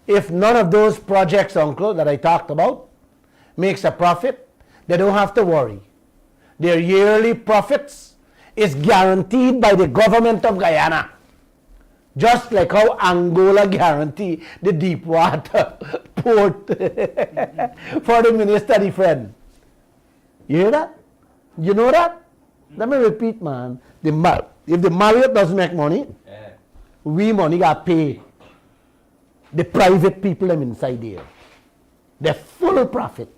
If none of those projects, uncle, that I talked about makes a profit, they don't have to worry. Their yearly profits is guaranteed by the government of Guyana. Just like how Angola guarantee the deep water port for the minister, the friend. You hear that? You know that? Let me repeat, man. If the Marriott doesn't make money, we money got paid. The private people them inside there. The full profit.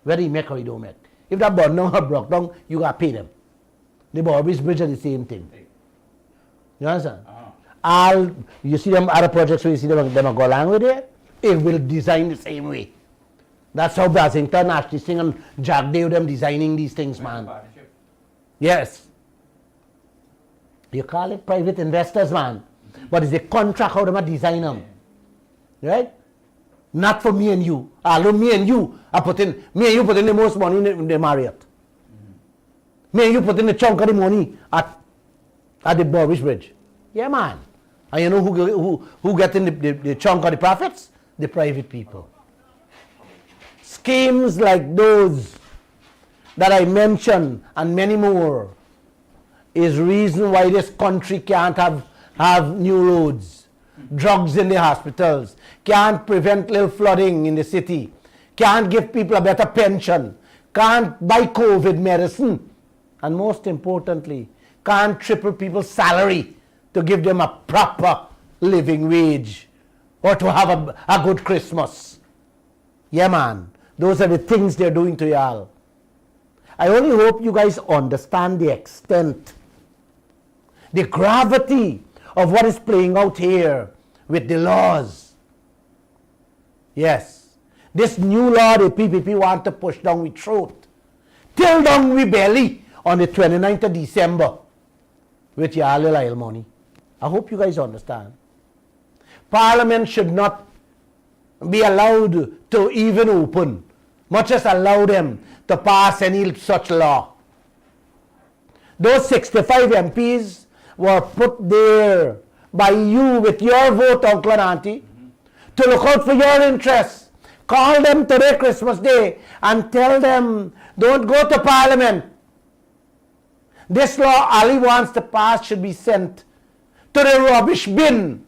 Whether you make or you don't make. If that burn down or broke down, you got to pay them. The Barbie's Bridge are the same thing. You understand? All you see them other projects where you see them go along with it, it will design the same way. That's how Basington, Ashley Singh and Jack Dave them designing these things, man. Yes. You call it private investors, man. But it's a contract how them design them. Right? Not for me and you. Although me and you put in the most money in the Marriott. Me and you put in the chunk of the money at the Barbie's Bridge. Yeah, man. And you know who get in the chunk of the profits? The private people. Schemes like those that I mentioned and many more is reason why this country can't have new roads, drugs in the hospitals, can't prevent little flooding in the city, can't give people a better pension, can't buy COVID medicine, and most importantly, can't triple people's salary to give them a proper living wage or to have a good Christmas. Yeah, man. Those are the things they're doing to y'all. I only hope you guys understand the extent, the gravity of what is playing out here with the laws. Yes. This new law the PPP want to push down with throat, till down we belly on the 29th of December with your little money. I hope you guys understand. Parliament should not be allowed to even open, much as allow them to pass any such law. Those 65 MPs were put there by you with your vote, uncle and auntie, to look out for your interests. Call them today, Christmas Day, and tell them, don't go to Parliament. This law Ali wants to pass should be sent to the rubbish bin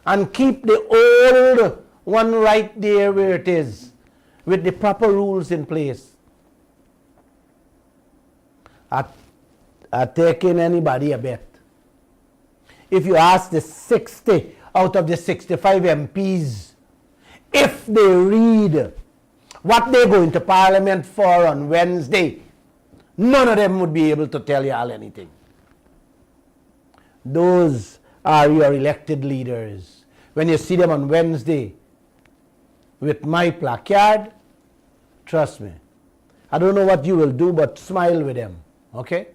and keep the old one right there where it is with the proper rules in place. I taking anybody a bet. If you ask the 60 out of the 65 MPs if they read what they're going to Parliament for on Wednesday, none of them would be able to tell you all anything. Those are your elected leaders. When you see them on Wednesday with my placard, trust me, I don't know what you will do but smile with them. Okay?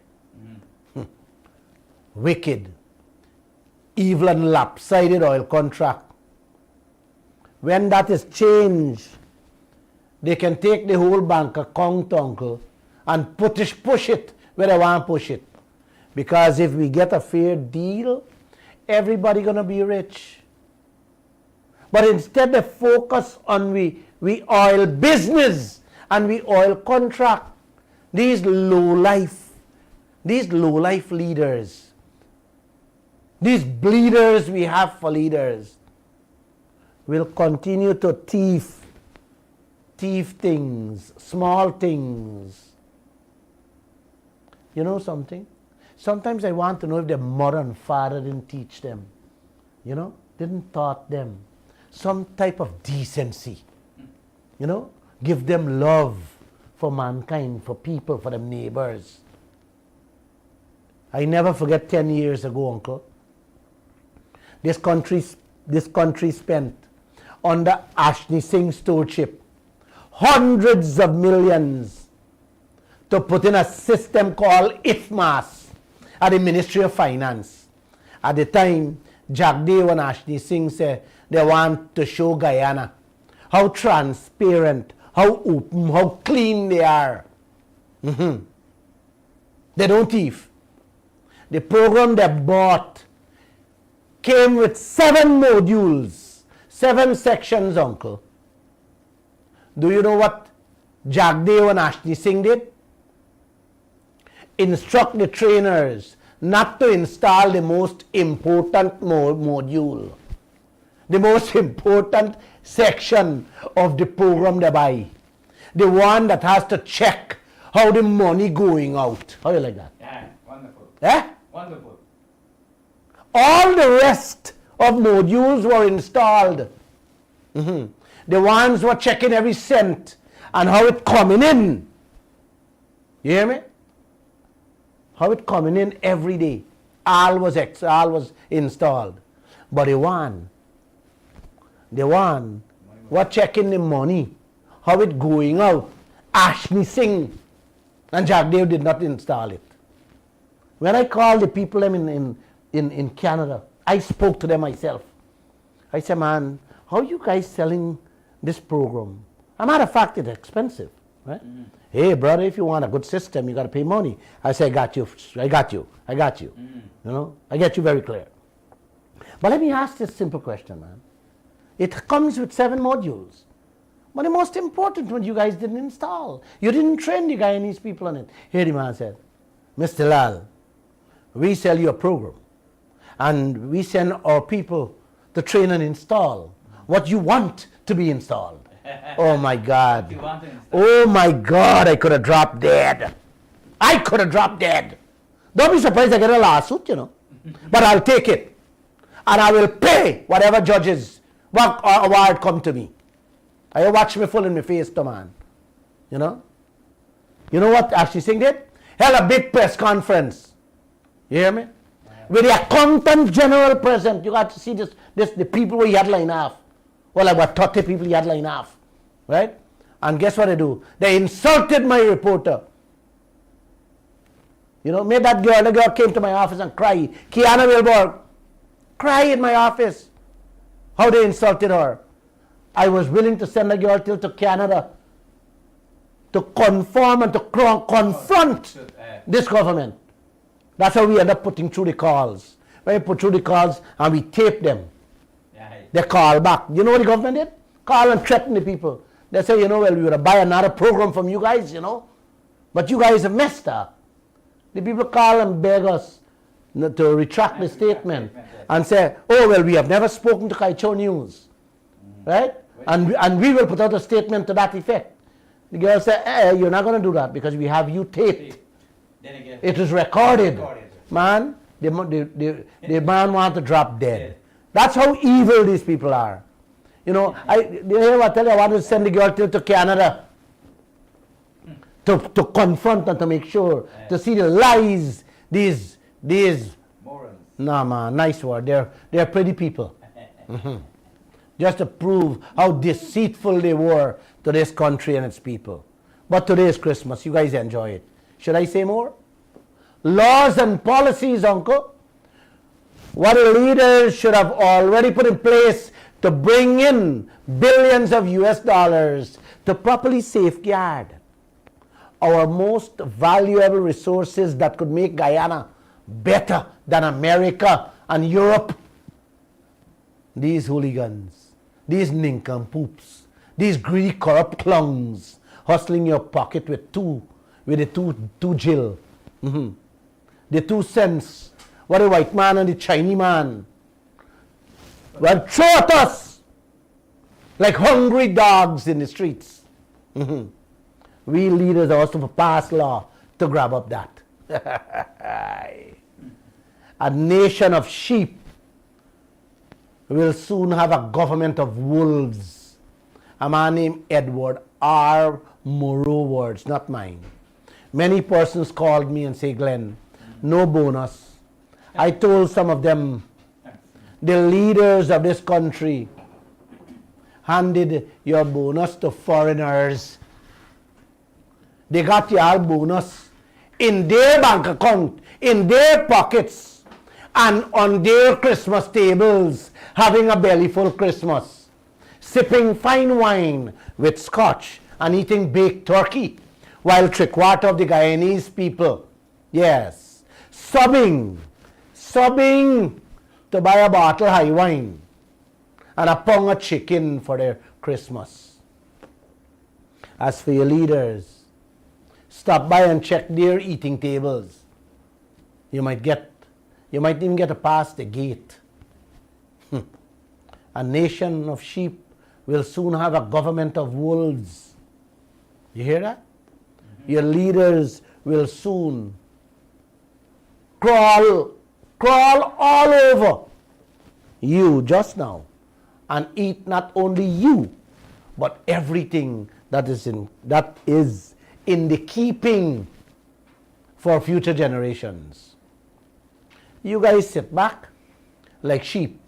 Wicked, evil and lopsided oil contract. When that is changed, they can take the whole bank account, uncle, and push it where they want to push it. Because if we get a fair deal, everybody gonna be rich. But instead they focus on we oil business and we oil contract. These low life leaders, these bleeders we have for leaders, will continue to thief things, small things. You know something? Sometimes I want to know if their mother and father didn't teach them, didn't taught them some type of decency, give them love for mankind, for people, for them neighbors. I never forget 10 years ago, uncle, this country spent under Ashley Singh's stewardship hundreds of millions to put in a system called IFMAS at the Ministry of Finance. At the time, Jack Dave and Ashley Singh said they want to show Guyana how transparent, how open, how clean they are. They don't thief. The program they bought came with 7 modules, 7 sections, uncle. Do you know what Jagdev and Ashni Singh did? Instruct the trainers not to install the most important module, the most important section of the program they buy, the one that has to check how the money going out. How do you like that? Yeah, wonderful. Eh? Wonderful. All the rest of modules were installed. The ones were checking every cent and how it coming in. You hear me? How it coming in every day. All was installed. But the one were checking the money, how it going out. Ashni Singh and Jagdev did not install it. When I called the people in Canada, I spoke to them myself. I said, man, how are you guys selling this program? As a matter of fact, it's expensive, right? Hey, brother, if you want a good system, you got to pay money. I say, I got you. You know, I get you very clear. But let me ask this simple question, man. It comes with 7 modules. But the most important one you guys didn't install. You didn't train the Guyanese people on it. Here the man said, Mr. Lall, we sell you a program. And we send our people to train and install what you want to be installed. Oh my God. You want to install. Oh my God, I could have dropped dead. I could have dropped dead. Don't be surprised I get a lawsuit, you know. But I'll take it. And I will pay whatever judges award come to me. I watch me full in my face, to man. You know? You know what Ashni Singh did? Held a big press conference. You hear me? With the accountant general present. You got to see the people who he had line off. Well, about 30 people he had line off. Right? And guess what they do? They insulted my reporter. You know, made the girl came to my office and cried. Kiana Wilborg cried in my office. How they insulted her. I was willing to send the girl to Canada to conform and to confront this government. That's how we end up putting through the calls. When we put through the calls and we tape them, they call back. You know what the government did? Call and threaten the people. They say, you know, well, we would buy another program from you guys, you know. But you guys have messed up. The people call and beg us to retract the statement and say, oh, well, we have never spoken to Kaieteur News. Right? And we will put out a statement to that effect. The girl said, you're not going to do that because we have you taped. It is recorded. Man, the man wants to drop dead. That's how evil these people are. You know, I tell you, I want to send the girl to Canada to confront and to make sure, to see the lies, these Morons. nah, man, nice word. They're pretty people. Just to prove how deceitful they were to this country and its people. But today is Christmas. You guys enjoy it. Should I say more? Laws and policies, uncle. What the leaders should have already put in place to bring in billions of US dollars to properly safeguard our most valuable resources that could make Guyana better than America and Europe. These hooligans, these nincompoops, these greedy corrupt clowns hustling your pocket with the two jill, the 2 cents, what the white man and the Chinese man will throw at us like hungry dogs in the streets. We leaders are also to pass law to grab up that. A nation of sheep will soon have a government of wolves. A man named Edward R. Moreau words, not mine. Many persons called me and say, Glenn, no bonus. I told some of them, the leaders of this country handed your bonus to foreigners. They got your bonus in their bank account, in their pockets, and on their Christmas tables, having a bellyful Christmas, sipping fine wine with scotch and eating baked turkey, while 3/4 of the Guyanese people, yes, sobbing to buy a bottle of high wine and a pound of chicken for their Christmas. As for your leaders, stop by and check their eating tables. You might even get a pass the gate. A nation of sheep will soon have a government of wolves. You hear that? Your leaders will soon crawl all over you just now and eat not only you, but everything that is in the keeping for future generations. You guys sit back like sheep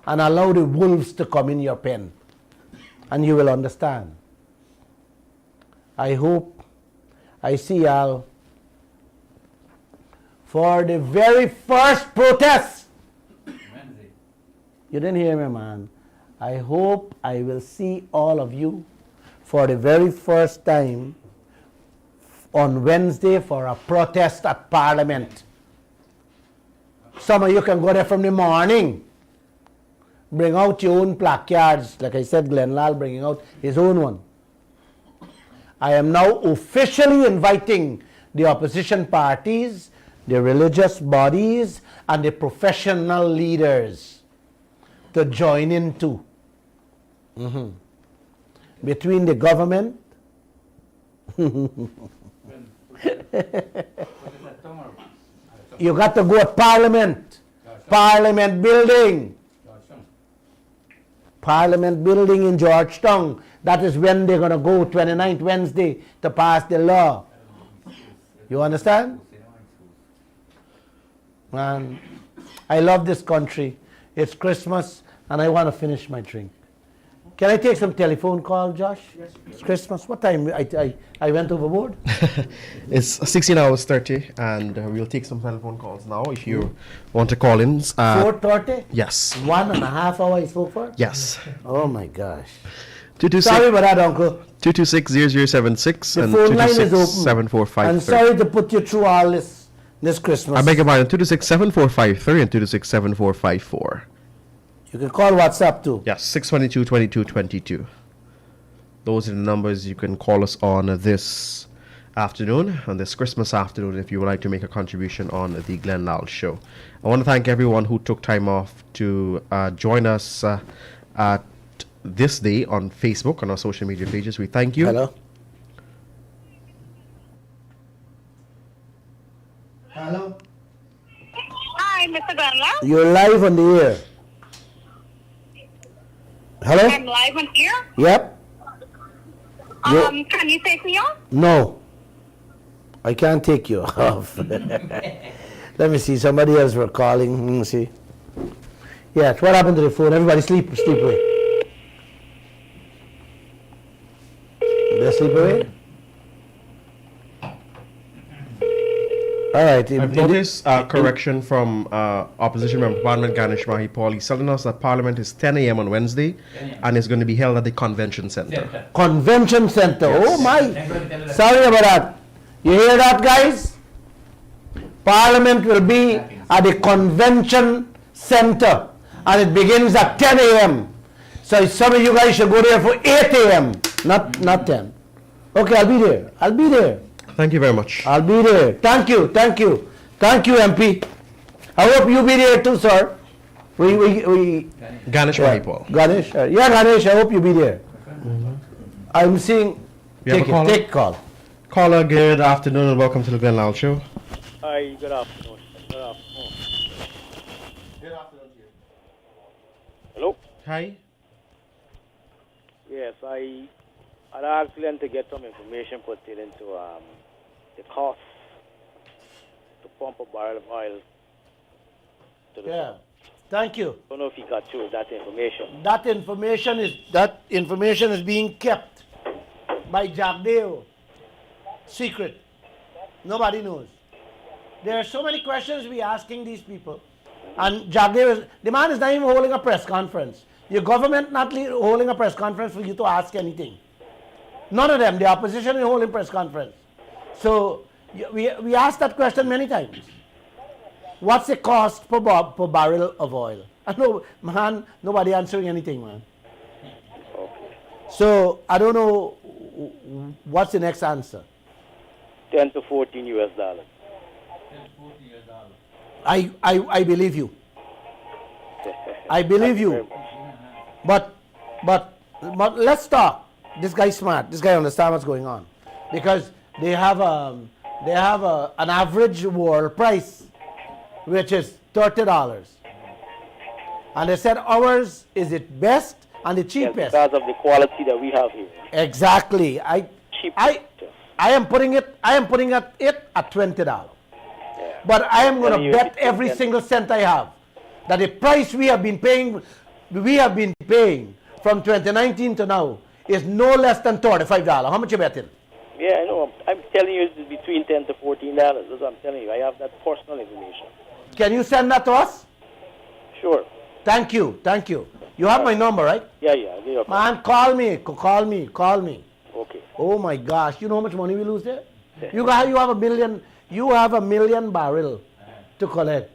and allow the wolves to come in your pen, and you will understand. I hope I see y'all for the very first protest. Wednesday. You didn't hear me, man. I hope I will see all of you for the very first time on Wednesday for a protest at Parliament. Some of you can go there from the morning. Bring out your own placards. Like I said, Lall bringing out his own one. I am now officially inviting the opposition parties, the religious bodies, and the professional leaders to join in too. Between the government you got to go to Parliament. Parliament building. Parliament building in Georgetown. That is when they're going to go 29th Wednesday to pass the law. You understand? Man, I love this country. It's Christmas and I want to finish my drink. Can I take some telephone call, Josh? Yes. It's Christmas. What time? I went overboard? It's 16 hours 30, and we'll take some telephone calls now if you want to call in. 4:30? Yes. 1.5 hours I spoke for? Yes. Oh my gosh. 226 Sorry about that, Uncle. 226-0076 The and phone line is open. 226-7453. I'm sorry to put you through all this Christmas. I beg your pardon, 226-7453 and 226-7454. You can call WhatsApp too. Yes, 622-2222. Those are the numbers you can call us on this afternoon, on this Christmas afternoon, if you would like to make a contribution on the Glenn Lall Show. I want to thank everyone who took time off to join us at this day on Facebook, on our social media pages. We thank you. Hello? Hello? Hi, Mr. Glenn. You're live on the air. Hello? I'm live on here. Yep. Can you take me off? No. I can't take you off. Let me see. Somebody else were calling. Let me see. Yes, what happened to the phone? Everybody sleep away. They sleep away? All right. I've noticed a correction from Opposition Member Parliament Ganesh Mahi Paul. He's telling us that Parliament is 10 a.m. on Wednesday and is going to be held at the Convention Center. Convention Center. Yes. Oh my. Sorry about that. You hear that, guys? Parliament will be at the Convention Center and it begins at 10 a.m. So some of you guys should go there for 8 a.m. Not 10. Okay, I'll be there. I'll be there. Thank you very much. I'll be there. Thank you, MP. I hope you be there too, sir. We Ganesh Mahi Paul. Ganesh. Yeah, Ganesh, I hope you be there. I'm seeing. We have a caller? Take call. Caller, good afternoon and welcome to the Glenn Lall Show. Hi, good afternoon. Good afternoon. Good afternoon to you. Hello? Hi. Yes, I'd asked Glenn to get some information pertaining to the cost to pump a barrel of oil to the Yeah. Thank you. I don't know if he got through that information. That information is being kept by Jagdeo. Secret. Nobody knows. There are so many questions we asking these people. And Jagdeo, the man is not even holding a press conference. Your government not holding a press conference for you to ask anything. None of them. The opposition is holding press conference. So we asked that question many times. What's the cost per barrel of oil? I know, man, nobody answering anything, man. Okay. So I don't know what's the next answer. 10 to 14 US dollars. I believe you. I believe Thank you you. very much. But let's talk. This guy's smart. This guy understands what's going on, because they have an average world price, which is $30, and they said ours is it best and the Yes, cheapest. because of the quality that we have here. Exactly. Cheap. I am putting it at $20. Yeah. But I am going Tell to you bet it's every 10. single cent I have that the price we have been paying from 2019 to now is no less than $35. How much you betting? Yeah, I know. I'm telling you it's between 10 to 14 dollars. That's what I'm telling you. I have that personal information. Can you send that to us? Sure. Thank you. Thank you. You have my number, right? Yeah. I'll give you a call. Man, call me. Okay. Oh my gosh, you know how much money we lose there? You have a million barrel to collect.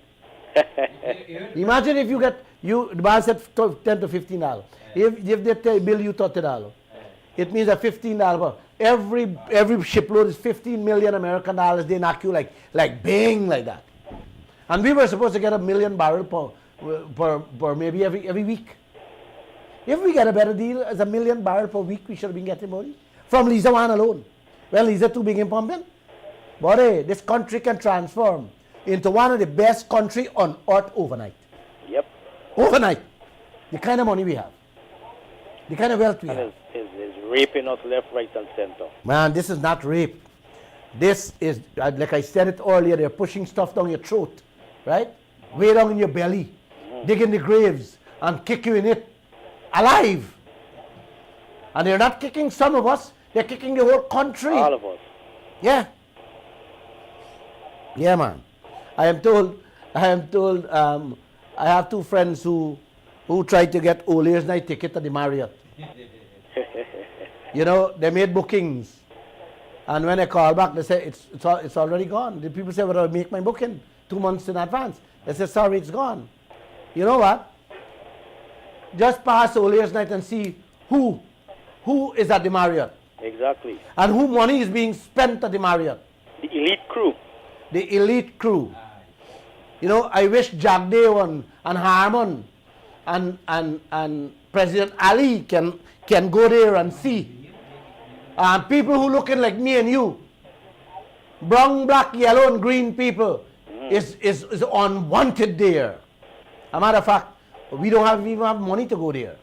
Imagine if you get, the man said $10 to $15. If they bill you $30, it means that $15, every shipload is 15 million American dollars. They knock you like bang like that. And we were supposed to get a million barrel per maybe every week. If we get a better deal as a million barrel per week, we should have been getting money from Lisa 1 alone. Well, Lisa 2 begin pumping. But hey, this country can transform into one of the best country on earth overnight. Yep. Overnight. The kind of money we have. The kind of wealth we have. And is raping us left, right, and center. Man, this is not rape. This is, like I said it earlier, they're pushing stuff down your throat, right? Way down in your belly, digging the graves and kick you in it alive. And they're not kicking some of us, they're kicking the whole country. All of us. Yeah. Yeah, man. I am told, I have two friends who tried to get Old Year's Night ticket at the Marriott. You know, they made bookings. And when I call back, they say, it's already gone. The people say, well, I'll make my booking 2 months in advance. They say, sorry, it's gone. You know what? Just pass Old Year's Night and see who is at the Marriott. Exactly. And who money is being spent at the Marriott. The elite crew. The elite crew. You know, I wish Jack Day and Harmon and President Ali can go there and see. People who looking like me and you, brown, black, yellow, and green people, is unwanted there. A matter of fact, we don't even have money to go there.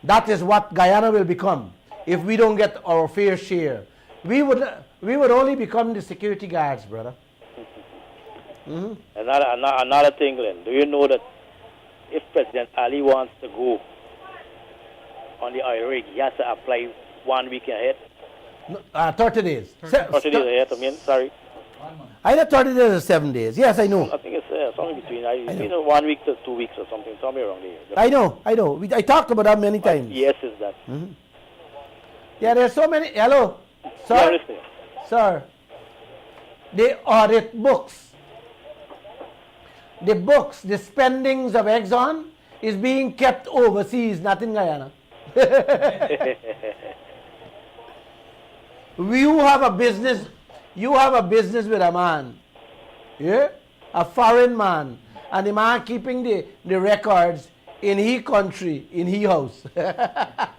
That is what Guyana will become if we don't get our fair share. We would only become the security guards, brother. Another thing, Glenn. Do you know that if President Ali wants to go on the oil rig, he has to apply 1 week ahead? 30 days. 30 days ahead, I mean, sorry. Either 30 days or 7 days. Yes, I know. I think it's something between, either 1 week to 2 weeks or something, somewhere around there. I know. I talked about that many times. Yes, is that. Yeah, there's so many. Hello, Yeah, sir. listen. Sir, they audit books. The books, the spendings of Exxon is being kept overseas, not in Guyana. You have a business with a man, yeah, a foreign man, and the man keeping the records in his country, in his house.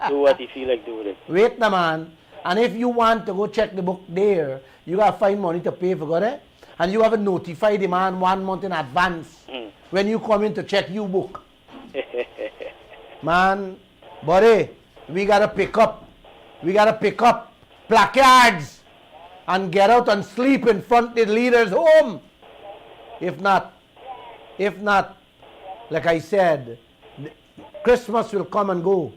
Do what you feel like doing it. Wait the man, and if you want to go check the book there, you got to find money to pay for it, and you have to notify the man 1 month in advance when you come in to check your book. Man, buddy, we got to pick up placards and get out and sleep in front of the leader's home. If not, like I said, Christmas will come and go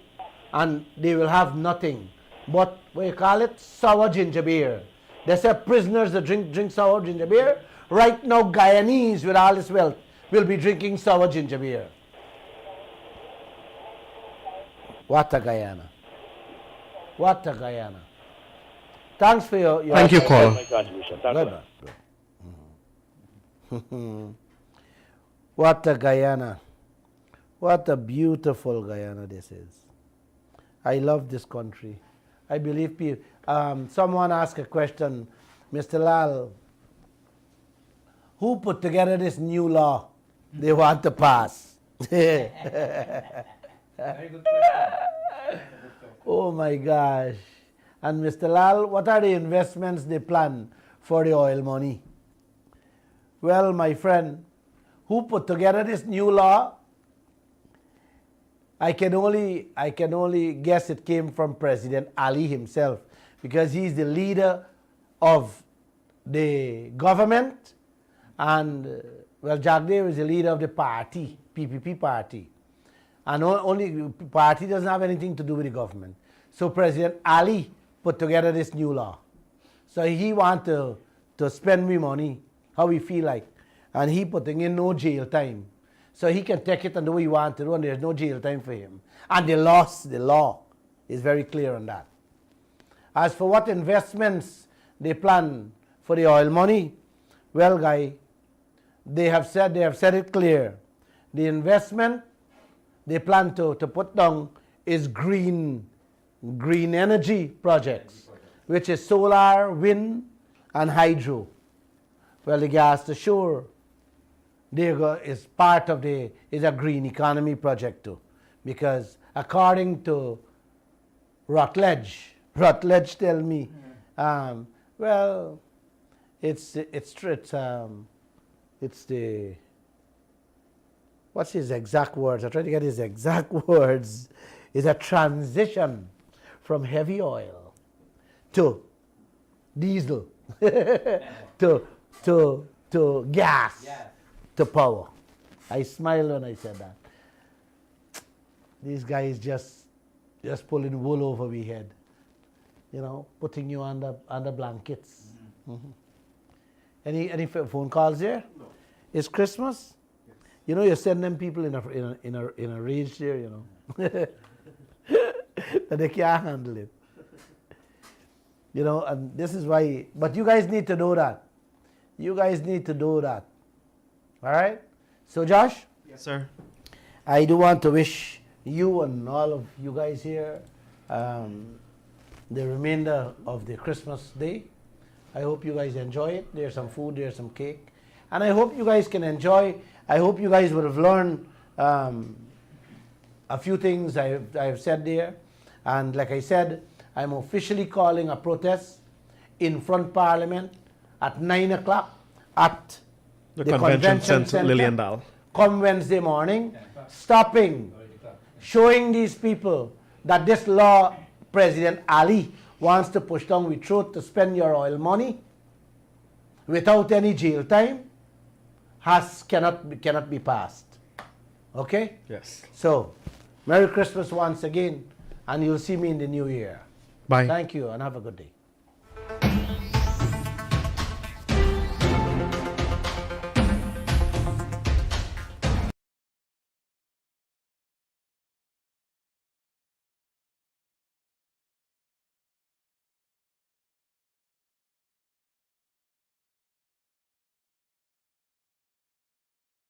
and they will have nothing but, what you call it, sour ginger beer. They say prisoners that drink sour ginger beer. Right now, Guyanese with all this wealth will be drinking sour ginger beer. What a Guyana. What a Guyana. Thanks for your Thank you, caller. My contribution. Thanks, Good man. man. What a Guyana. What a beautiful Guyana this is. I love this country. I believe people, someone asked a question, Mr. Lall, who put together this new law they want to pass? Very good question. Oh my gosh. And Mr. Lall, what are the investments they plan for the oil money? Well, my friend, who put together this new law? I can only guess it came from President Ali himself, because he's the leader of the government, and well, Jagdev is the leader of the party, PPP party, and only party doesn't have anything to do with the government. So President Ali put together this new law. So he want to spend me money how he feel like, and he putting in no jail time. So he can take it and do what he wants to do, and there's no jail time for him. And the law is very clear on that. As for what investments they plan for the oil money, well, guy, they have said it clear. The investment they plan to put down is green energy projects, which is solar, wind, and hydro. Well, the gas to shore is part of is a green economy project too, because according to Rutledge tell me, well, it's the, what's his exact words? I try to get his exact words. Is a transition from heavy oil to diesel to gas. Yeah. To power. I smiled when I said that. These guys just pulling wool over my head, putting you under blankets. Any phone calls there? No. It's Christmas. Yes. You send them people in a rage there. That they can't handle it. And this is why. But you guys need to know that. You guys need to do that. All right? So, Josh? Yes, sir. I do want to wish you and all of you guys here the remainder of the Christmas day. I hope you guys enjoy it. There's some food, there's some cake. And I hope you guys can enjoy. I hope you guys would have learned a few things I've said there. And like I said, I'm officially calling a protest in front Parliament at 9 o'clock at The convention center, Lilliandale. Come Wednesday morning, stopping, showing these people that this law President Ali wants to push down with truth to spend your oil money without any jail time cannot be passed. Okay? Yes. So, Merry Christmas once again, and you'll see me in the new year. Bye. Thank you, and have a good day.